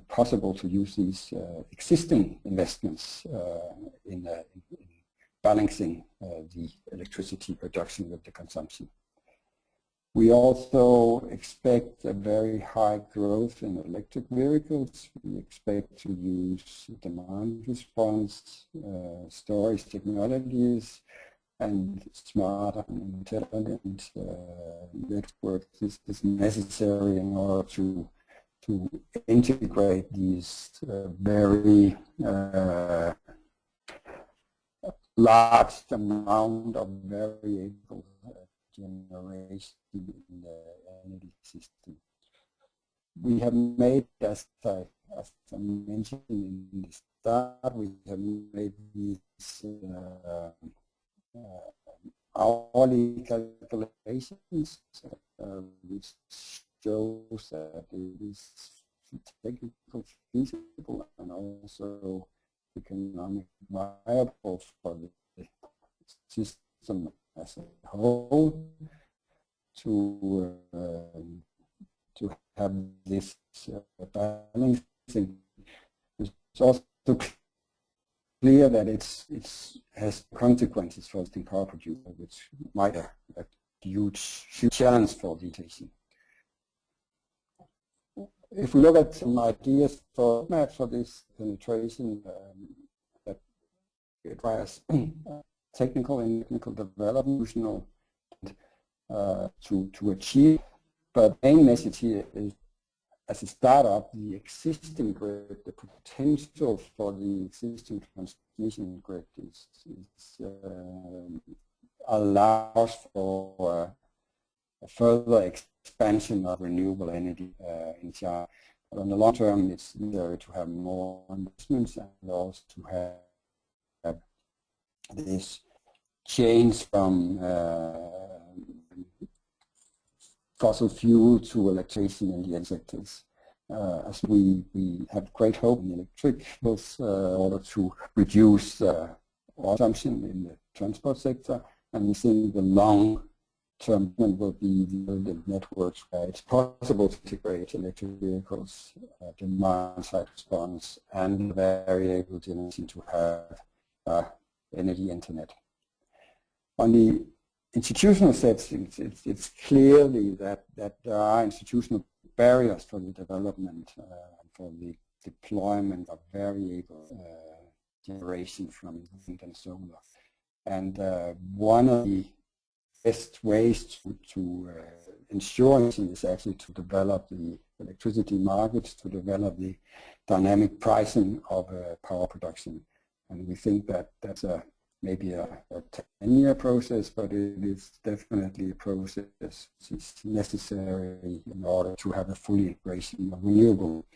possible to use these existing investments in balancing the electricity production with the consumption. We also expect a very high growth in electric vehicles. We expect to use demand response, storage technologies, and smart and intelligent networks is necessary in order to integrate these very large amount of variable generation in the energy system. We have made, as I mentioned in the start, we have made these hourly calculations which shows that it is technically feasible and also economic viable for the system as a whole to have this balancing. It's also clear that it has consequences for the power producer, which might have a huge challenge for the utility. If we look at some ideas for REmap for this penetration, that requires technical and technical development to achieve, but the main message here is, as a startup, the existing grid, the potential for the existing transmission grid allows for a further expansion of renewable energy in China. But on the long term, it's necessary to have more investments and also to have this change from fossil fuel to electricity in the end sectors. As we have great hope in electric vehicles in order to reduce consumption in the transport sector, and we think the long-term will be the networks where it's possible to integrate electric vehicles, demand-side response, and variable generation to have energy internet. On the institutional settings, it's clearly that there are institutional barriers for the development, for the deployment of variable generation from wind and solar. And one of the best ways to ensure this is actually to develop the electricity markets, to develop the dynamic pricing of power production. And we think that that's maybe a 10-year process, but it is definitely a process which is necessary in order to have a full integration of renewable.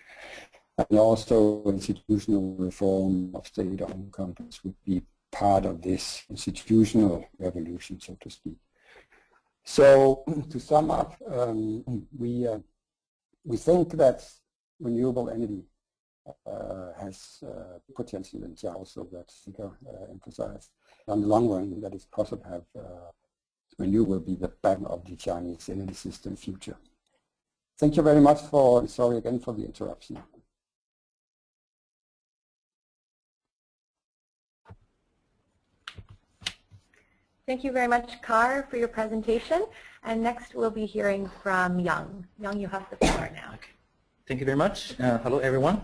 And also institutional reform of state-owned companies would be part of this institutional revolution, so to speak. So to sum up, we think that renewable energy has potential, and also that Sika emphasized. On the long run, that it's possible to have renewable will be the back of the Chinese energy system future. Thank you very much sorry again for the interruption. Thank you very much, Kar, for your presentation. And next we'll be hearing from Young. Young, you have the floor now. Okay. Thank you very much. Hello, everyone.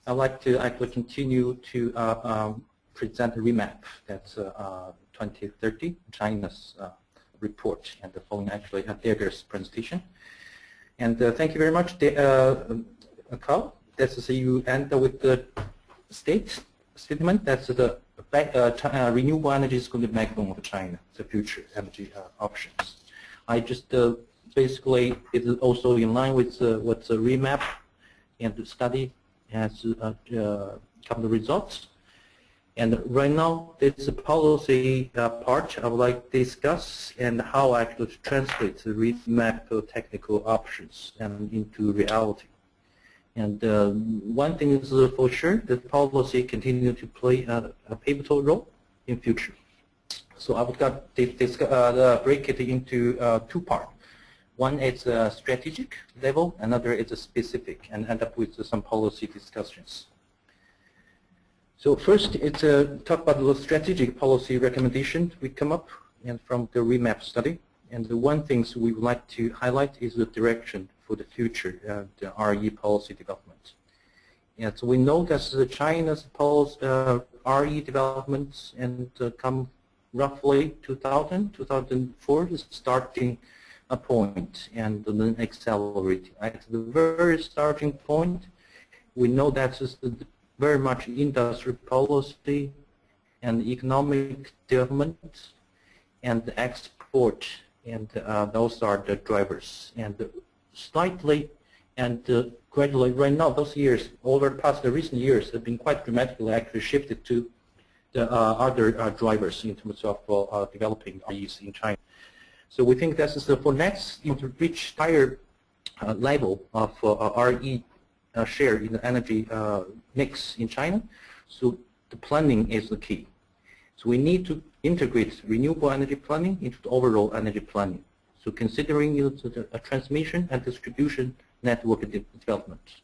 I'd like to actually continue to present the REmap, that's 2030, China's report, and the following actually Edgar's presentation. And thank you very much, Carl. That's you end with the statement. That's the renewable energy is going to be the backbone of China, the future energy options. I just basically it is also in line with what the REmap and the study has come the results. And right now, this policy part I would like to discuss and how actually to translate the REmap technical options and into reality. And one thing is for sure, that policy continue to play a pivotal role in future. So I would break it into two parts. One is strategic level, another is specific, and end up with some policy discussions. So first, it's talk about the strategic policy recommendation we come up and from the REmap study. And the one things we would like to highlight is the direction for the future, the RE policy development. And so we know that China's RE developments and come roughly 2000, 2004 is starting a point and then accelerating. At the very starting point, we know that is very much industrial policy and economic development and export, and those are the drivers. And slightly and gradually, right now, those years, over the past recent years, have been quite dramatically actually shifted to the other drivers in terms of developing REs in China. So we think this is for next to reach higher level of RE share in the energy mix in China. So the planning is the key. So we need to integrate renewable energy planning into the overall energy planning. So considering the transmission and distribution network development.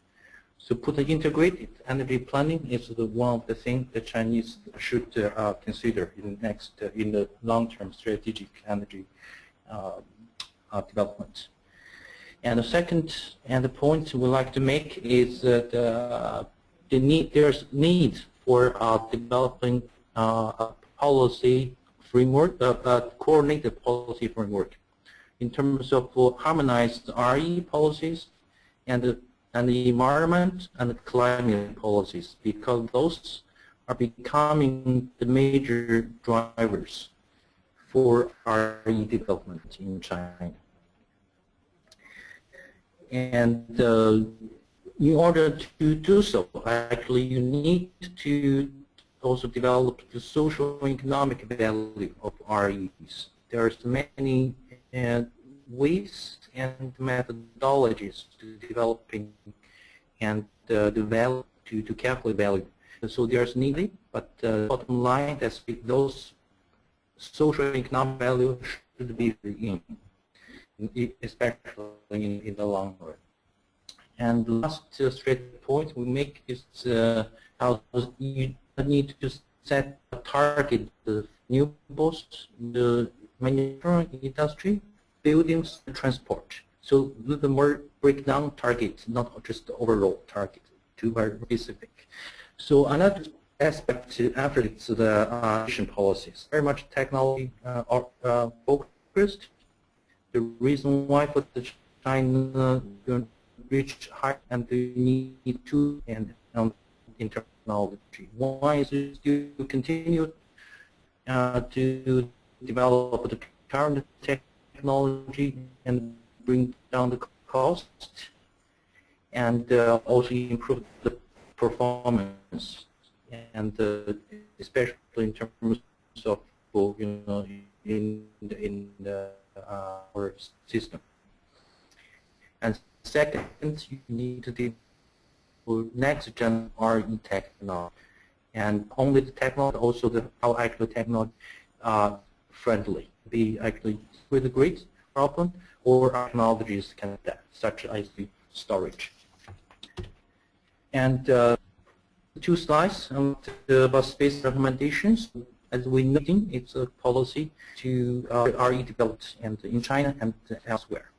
So put an integrated energy planning is one of the things the Chinese should consider in the long-term strategic energy development. And the second point we like to make is that there's need for developing a policy framework, coordinated policy framework, in terms of harmonized RE policies and the environment and the climate policies, because those are becoming the major drivers for RE development in China. And in order to do so, actually you need to also develop the social and economic value of REs. There's many ways and methodologies to developing and the value to calculate value. So there's needed, but bottom line is those social and economic value should be in, especially in the long run. And the last straight point we make is how you need to set a target the renewables, the manufacturing industry, buildings, and transport. So the more breakdown target, not just the overall target, too very specific. So another aspect after it's the emission policies, very much technology focused. The reason why for the China reach high and they need to and in technology. One is to continue to develop the current technology and bring down the cost, and also improve the performance, and especially in terms of in our system. And second, you need to develop next gen RE technology, and only the technology, also how actually technology friendly, be actually with a great problem or technologies can do that, such as the storage. And 2 slides about space recommendations. As we know, it's a policy to RE developed and in China and elsewhere.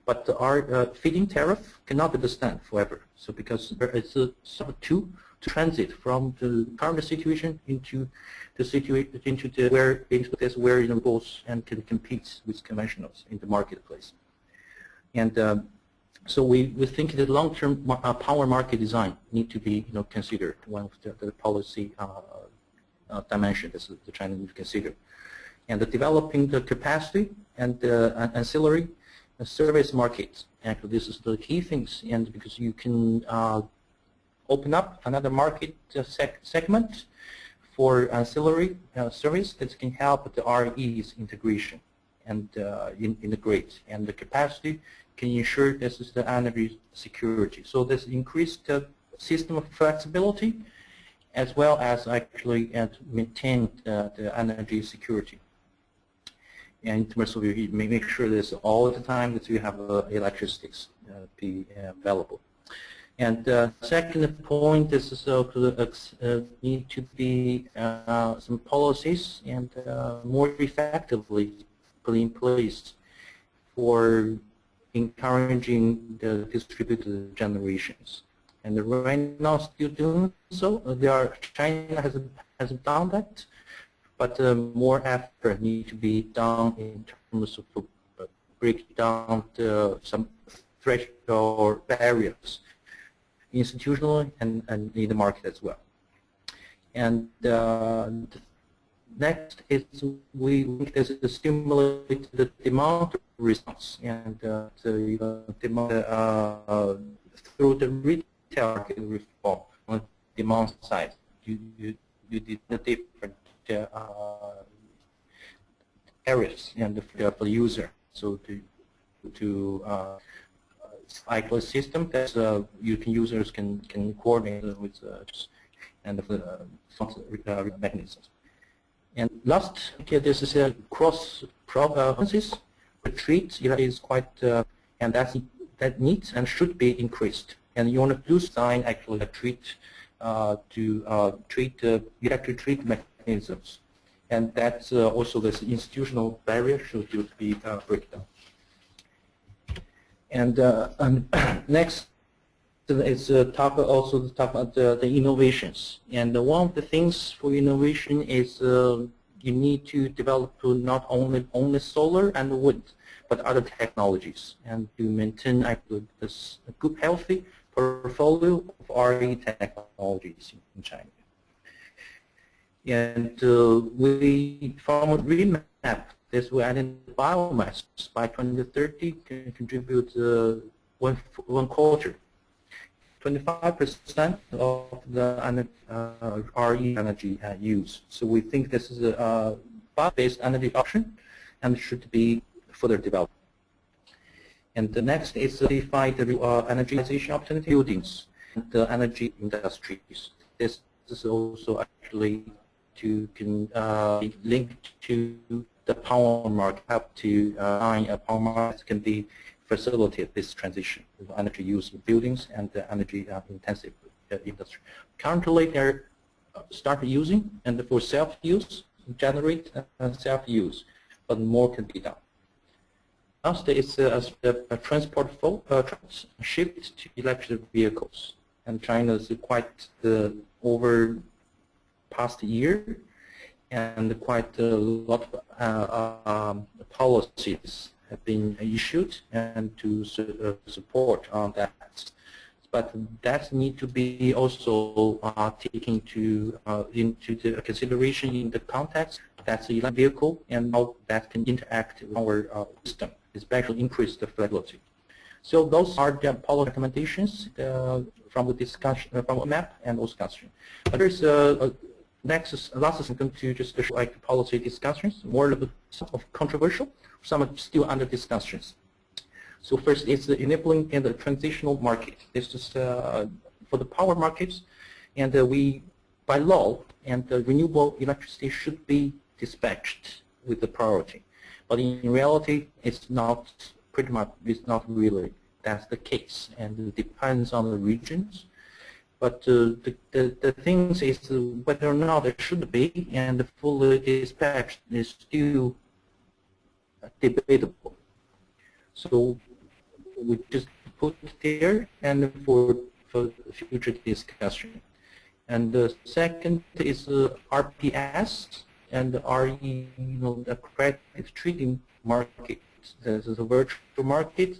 But our feed-in tariff cannot be the standard forever. So because it's a sort of tool to transit from the current situation into the situation into where renewables and can compete with conventionals in the marketplace. And so we think that long-term power market design need to be considered one of the policy dimensions that the China need to consider. And developing the capacity and ancillary service markets. Actually, this is the key things, and because you can open up another market segment for ancillary service that can help with the RE's integration and integrate, and the capacity can ensure this is the energy security. So this increased system of flexibility as well as actually maintain the energy security. And in terms of you make sure that all the time that you have electricity be available. And second point is need to be some policies and more effectively put in place for encouraging the distributed generations. And right now still doing so. China hasn't done that, but more effort needs to be done in terms of break down some threshold barriers, institutionally and in the market as well. And next is we think this is stimulate the demand response, and the demand through the retail market reform on the demand side. You did the different areas and for the user. So to cycle system that users can coordinate with and the mechanisms. And last, okay, this is a cross provinces retreat. Is quite and that needs and should be increased. And you want to design actually a treat to treat electric treat mechanisms, and that's also this institutional barrier should be breakdown. And next is talk about the innovations. And one of the things for innovation is you need to develop not only solar and wind, but other technologies, and to maintain this good, healthy portfolio of RE technologies in China. And we from REmap this will identify biomass by 2030 can contribute one quarter, 25% of the RE energy use. So we think this is a bio-based energy option and should be further developed. And the next is to define the energization opportunity buildings, the energy industries. This is also actually to be linked to the power market, help to find a power market can be facilitate this transition of energy use in buildings and the energy intensive industry. Currently, they're started using and for self-use, generate self-use, but more can be done. Last is a transport shift to electric vehicles, and China is quite over past year, and quite a lot of policies have been issued and to support on that. But that need to be also taken into the consideration in the context that's the electric vehicle and how that can interact with our system, especially increase the flexibility. So those are the policy recommendations from the discussion from REmap and also discussion. But there's last is going to just show like policy discussions, more of controversial, some are still under discussions. So first is the enabling in the transitional market. This is for the power markets, and we, by law, and the renewable electricity should be dispatched with the priority. But in reality, it's not pretty much, it's not really that's the case, and it depends on the regions. But the thing is whether or not it should be, and the fully dispatched is still debatable. So we just put it there and for future discussion. And the second is RPS and RE, the credit trading market. This is a virtual market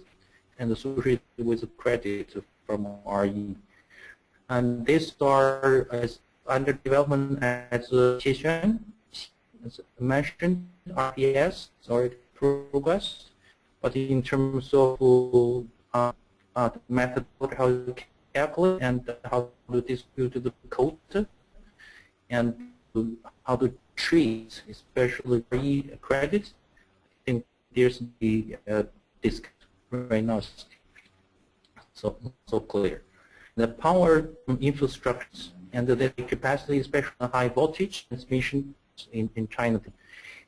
and associated with credit from RE. And these are under development as Qixuan mentioned, RPS or progress. But in terms of the method how to calculate and how to distribute the quota and how to treat, especially credit, I think there's the disc right now. So clear. The power infrastructures and the capacity, especially high voltage transmission in China,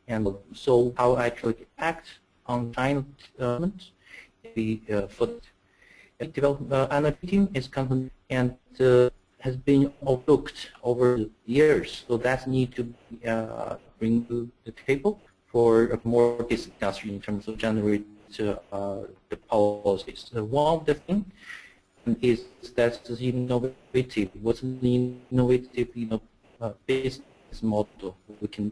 and so how actually act on China development, for development energy is coming and has been overlooked over years. So that need to bring to the table for more discussion in terms of generate the policies. One of the things is that the innovative, what's the innovative business model we can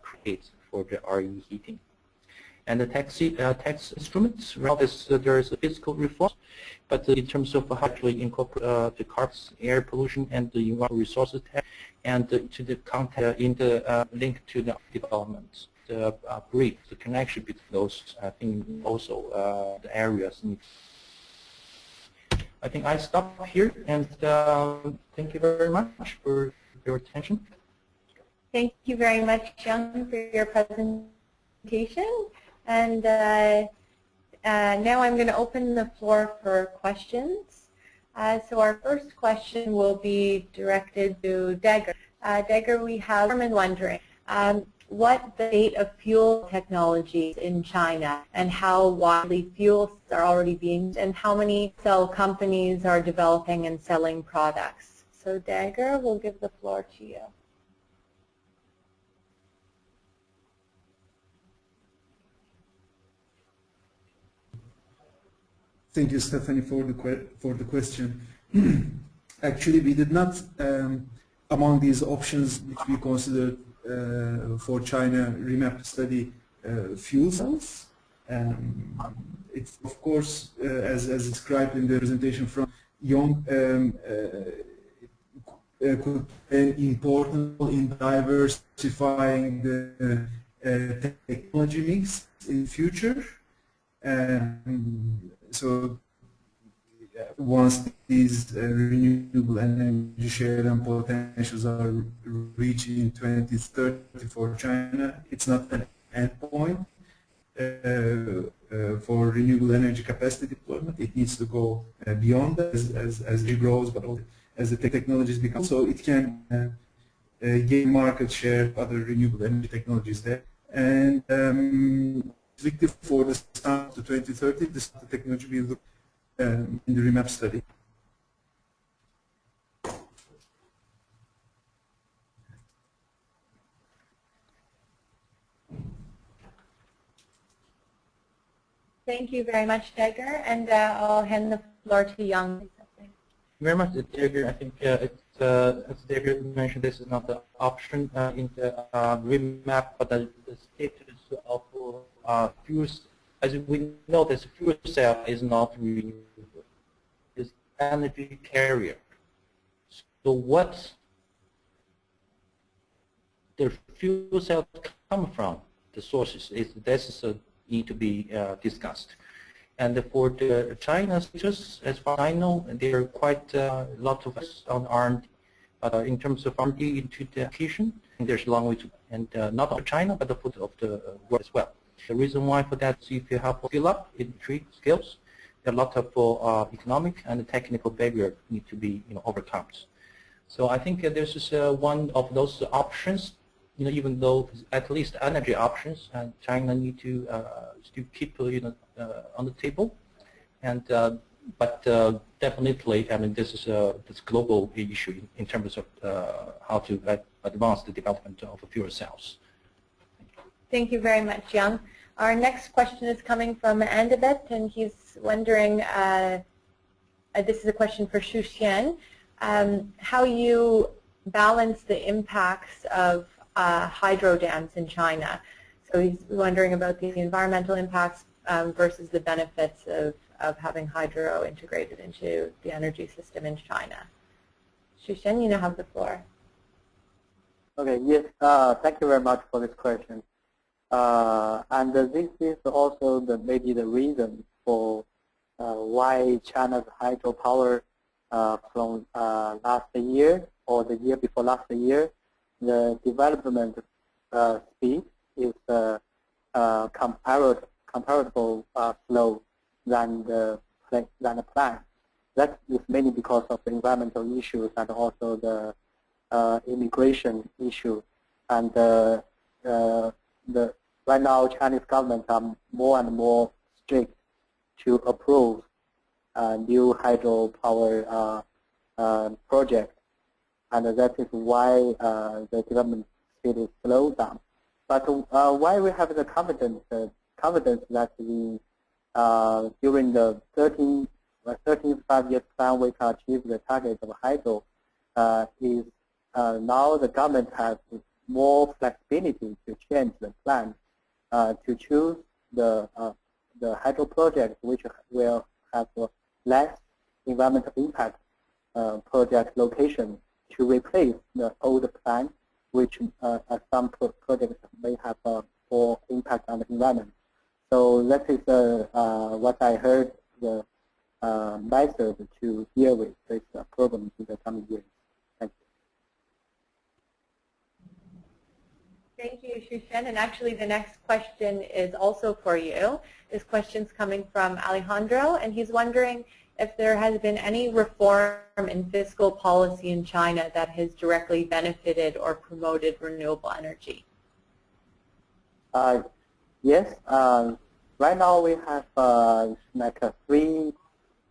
create for the RE heating. And the tax instruments, there is a fiscal reform, but in terms of how to actually incorporate the carbon, air pollution, and the environmental resources tax, and to the content in the link to the development, the brief, the connection between those, I think also the areas. I think I stop here, and thank you very much for your attention. Thank you very much, Young, for your presentation. And now I'm going to open the floor for questions. So our first question will be directed to Dagger. Dagger, we have Norman wondering what the state of fuel technology in China and how widely fuels are already being used and how many cell companies are developing and selling products. So Dagger, we'll give the floor to you. Thank you, Stephanie, for the question. Actually, we did not, among these options which we considered for China REmap study, fuel cells. It's of course, as described in the presentation from Young, could be important in diversifying the technology mix in future. So once these renewable energy share and potentials are reached in 2030 for China, it's not an end point. for renewable energy capacity deployment. It needs to go beyond that as it grows, but also as the technologies become, so it can gain market share of other renewable energy technologies there. And predicted for the start to 2030, this technology we look in the REmap study. Thank you very much, Degger, and I'll hand the floor to Young. Very much, Degger. I think as Degger mentioned, this is not the option in the REmap, but the status of fuels. As we know, this fuel cell is not renewable; it's energy carrier. So what the fuel cell come from? The sources is this need to be discussed. And for the China status, as far as I know, there are quite a lot of us on R&D. But in terms of R&D into the application, there's a long way to go. And not only China, but the foot of the world as well. The reason why for that is if you have to scale up in 3 scales, there are a lot of economic and technical barriers need to be overcome. So I think this is one of those options. Even though at least energy options, and China need to still keep on the table, and but definitely, I mean, this is this global issue in terms of how to advance the development of fuel cells. Thank you very much, Young. Our next question is coming from Andabet, and he's wondering. This is a question for Xu Xian. How you balance the impacts of hydro dams in China. So he's wondering about the environmental impacts versus the benefits of having hydro integrated into the energy system in China. Xu Xian, you now have the floor. Okay, yes, thank you very much for this question. And this is also maybe the reason for why China's hydropower from last year or the year before last year, the development speed is comparable slow than the plan. That is mainly because of the environmental issues and also the immigration issue. And right now, Chinese government are more and more strict to approve new hydropower projects. And that is why the development speed is slowed down. But why we have the confidence that we, during the 13 5-year plan, we can achieve the target of hydro is now the government has more flexibility to change the plan to choose the hydro project which will have less environmental impact project location to replace the old plan, which some projects may have poor impact on the environment. So that is what I heard the method to deal with this problem in the coming years. Thank you. Thank you, Xu Xian. And actually, the next question is also for you. This question's coming from Alejandro, and he's wondering if there has been any reform in fiscal policy in China that has directly benefited or promoted renewable energy. Yes. Right now we have like three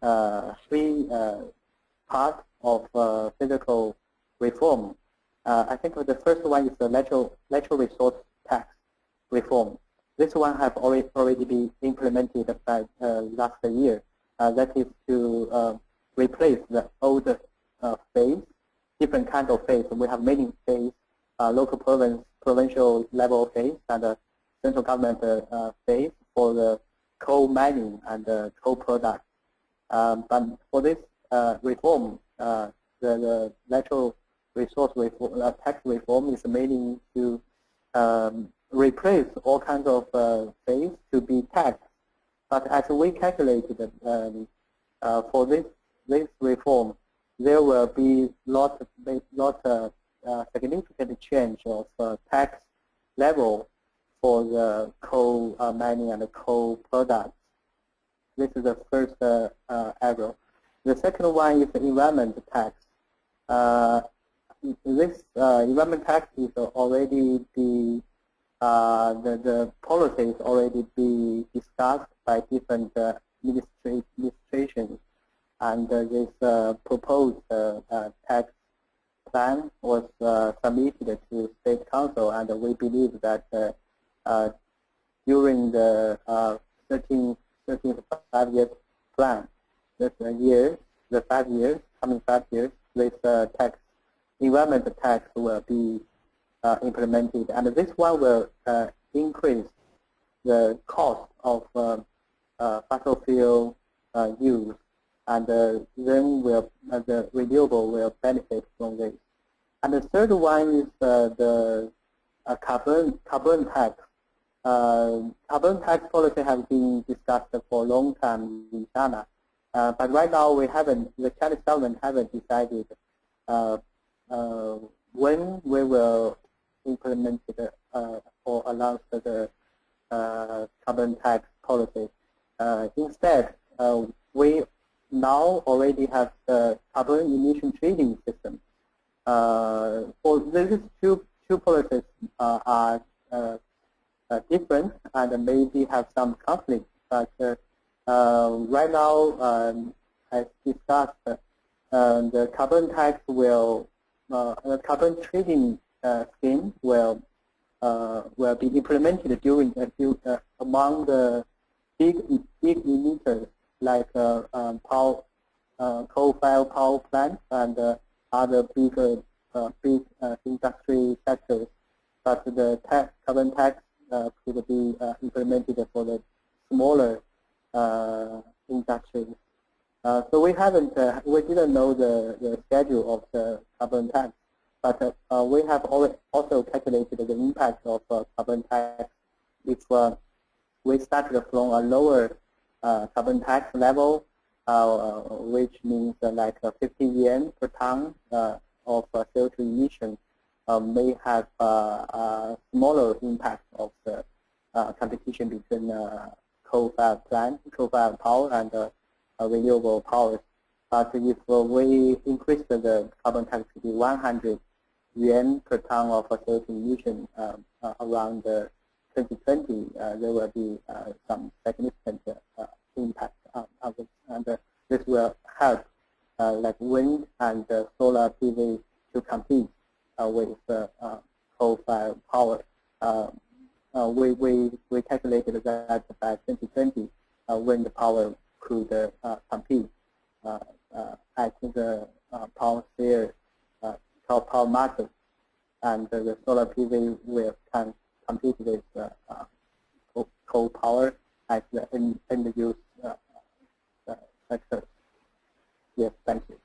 parts of physical reform. I think the first one is the natural resource tax reform. This one have already been implemented by last year. That is to replace the old phase, different kind of phase. We have many phase, local provincial level phase, and central government phase for the coal mining and coal products. But for this reform, the natural resource reform, tax reform is mainly to replace all kinds of phase to be taxed. But as we calculated for this reform, there will be not significant change of tax level for the coal mining and the coal products. This is the first arrow. The second one is the environment tax. This environment tax is already the policy is already be discussed by different administrations, and this proposed tax plan was submitted to State Council, and we believe that during the 13th 5-year plan, the 5 years, coming 5 years, this environmental tax will be implemented, and this one will increase the cost of fossil fuel use, and then the renewable will benefit from this. And the third one is the carbon tax. Carbon tax policy has been discussed for a long time in China, but right now the Chinese government haven't decided when we will implement or announce the carbon tax policy. Instead, we now already have the carbon emission trading system. For these two policies are different and maybe have some conflict, but right now, as discussed, the carbon tax will, the carbon trading scheme will be implemented during among the big emitters like coal-fired power plants and other big industry sectors. But the carbon tax could be implemented for the smaller industries. So we didn't know the schedule of the carbon tax, but we have also calculated the impact of carbon tax if we started from a lower carbon tax level, which means like 50 yen per ton of CO2 emission, may have a smaller impact of the competition between coal-fired power and renewable power. But if we increase the carbon tax to be 100 yen per ton of CO2 emission around 2020, there will be some significant impact of it, and this will help like wind and solar PV to compete with coal-fired power. We calculated that by 2020, wind power could compete at the power sphere, power market, and the solar PV will compete with coal power at the end use sector. Yes, thank you.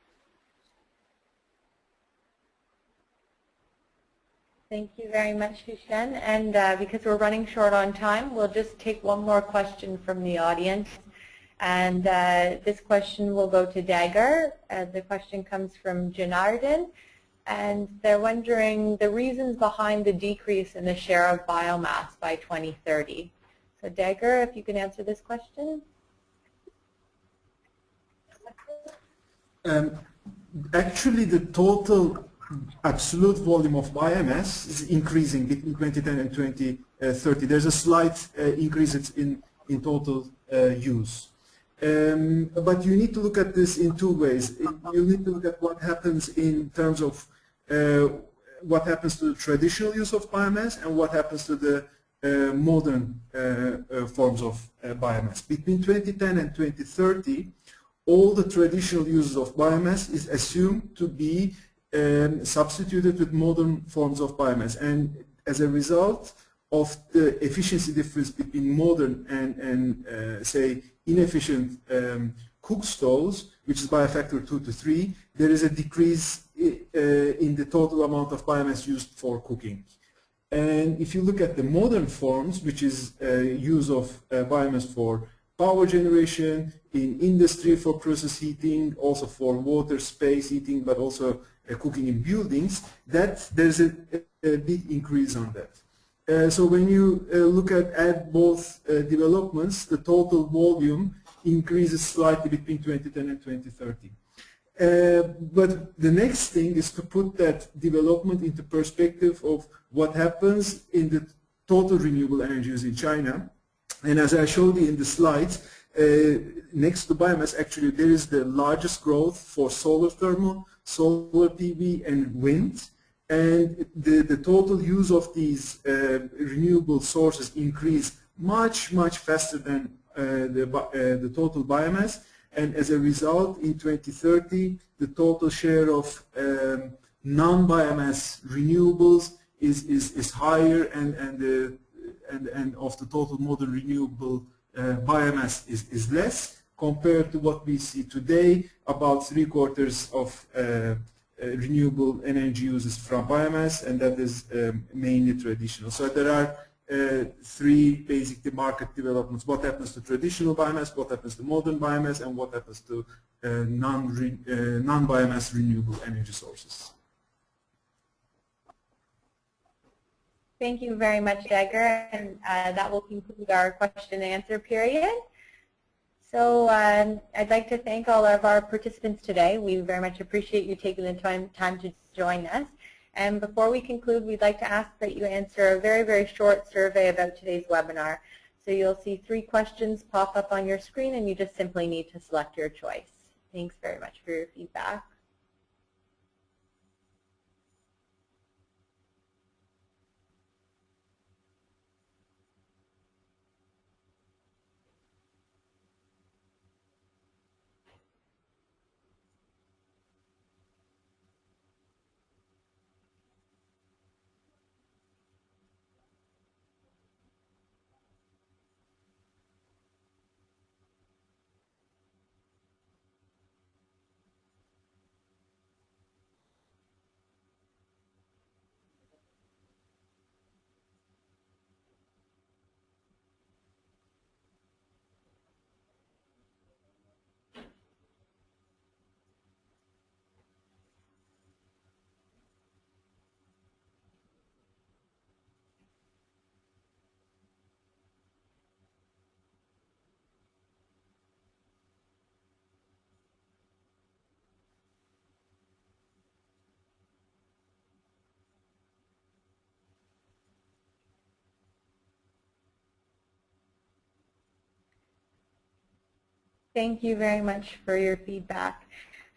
Thank you very much, Hushen. And because we're running short on time, we'll just take one more question from the audience. And this question will go to Dagger. The question comes from Janardhan, and they're wondering the reasons behind the decrease in the share of biomass by 2030. So Dagger, if you can answer this question. Actually, the total absolute volume of biomass is increasing between 2010 and 2030. There's a slight increase in total use. But you need to look at this in two ways. You need to look at what happens in terms of what happens to the traditional use of biomass and what happens to the modern forms of biomass. Between 2010 and 2030, all the traditional uses of biomass is assumed to be substituted with modern forms of biomass, and as a result of the efficiency difference between modern and say inefficient cook stoves, which is by a factor 2 to 3, there is a decrease in the total amount of biomass used for cooking. And if you look at the modern forms, which is use of biomass for power generation, in industry for process heating, also for water, space heating, but also cooking in buildings, that there's a big increase on that. So when you look at both developments, the total volume increases slightly between 2010 and 2030. But the next thing is to put that development into perspective of what happens in the total renewable energy use in China. And as I showed you in the slides, next to biomass, actually there is the largest growth for solar thermal, solar PV, and wind. And the total use of these renewable sources increase much faster than the total biomass. And as a result, in 2030, the total share of non-biomass renewables is higher, and of the total modern renewable biomass is less compared to what we see today. About 3/4 of renewable energy uses from biomass, and that is mainly traditional. So there are three basically market developments: what happens to traditional biomass, what happens to modern biomass, and what happens to non-biomass renewable energy sources. Thank you very much, Dagger, and that will conclude our question and answer period. So I'd like to thank all of our participants today. We very much appreciate you taking the time to join us. And before we conclude, we'd like to ask that you answer a very short survey about today's webinar. So you'll see 3 questions pop up on your screen, and you just simply need to select your choice. Thanks very much for your feedback. Thank you very much for your feedback.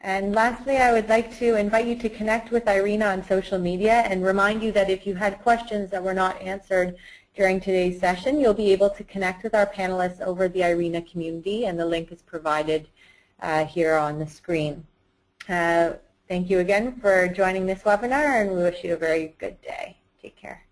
And lastly, I would like to invite you to connect with IRENA on social media and remind you that if you had questions that were not answered during today's session, you'll be able to connect with our panelists over the IRENA community, and the link is provided here on the screen. Thank you again for joining this webinar, and we wish you a very good day. Take care.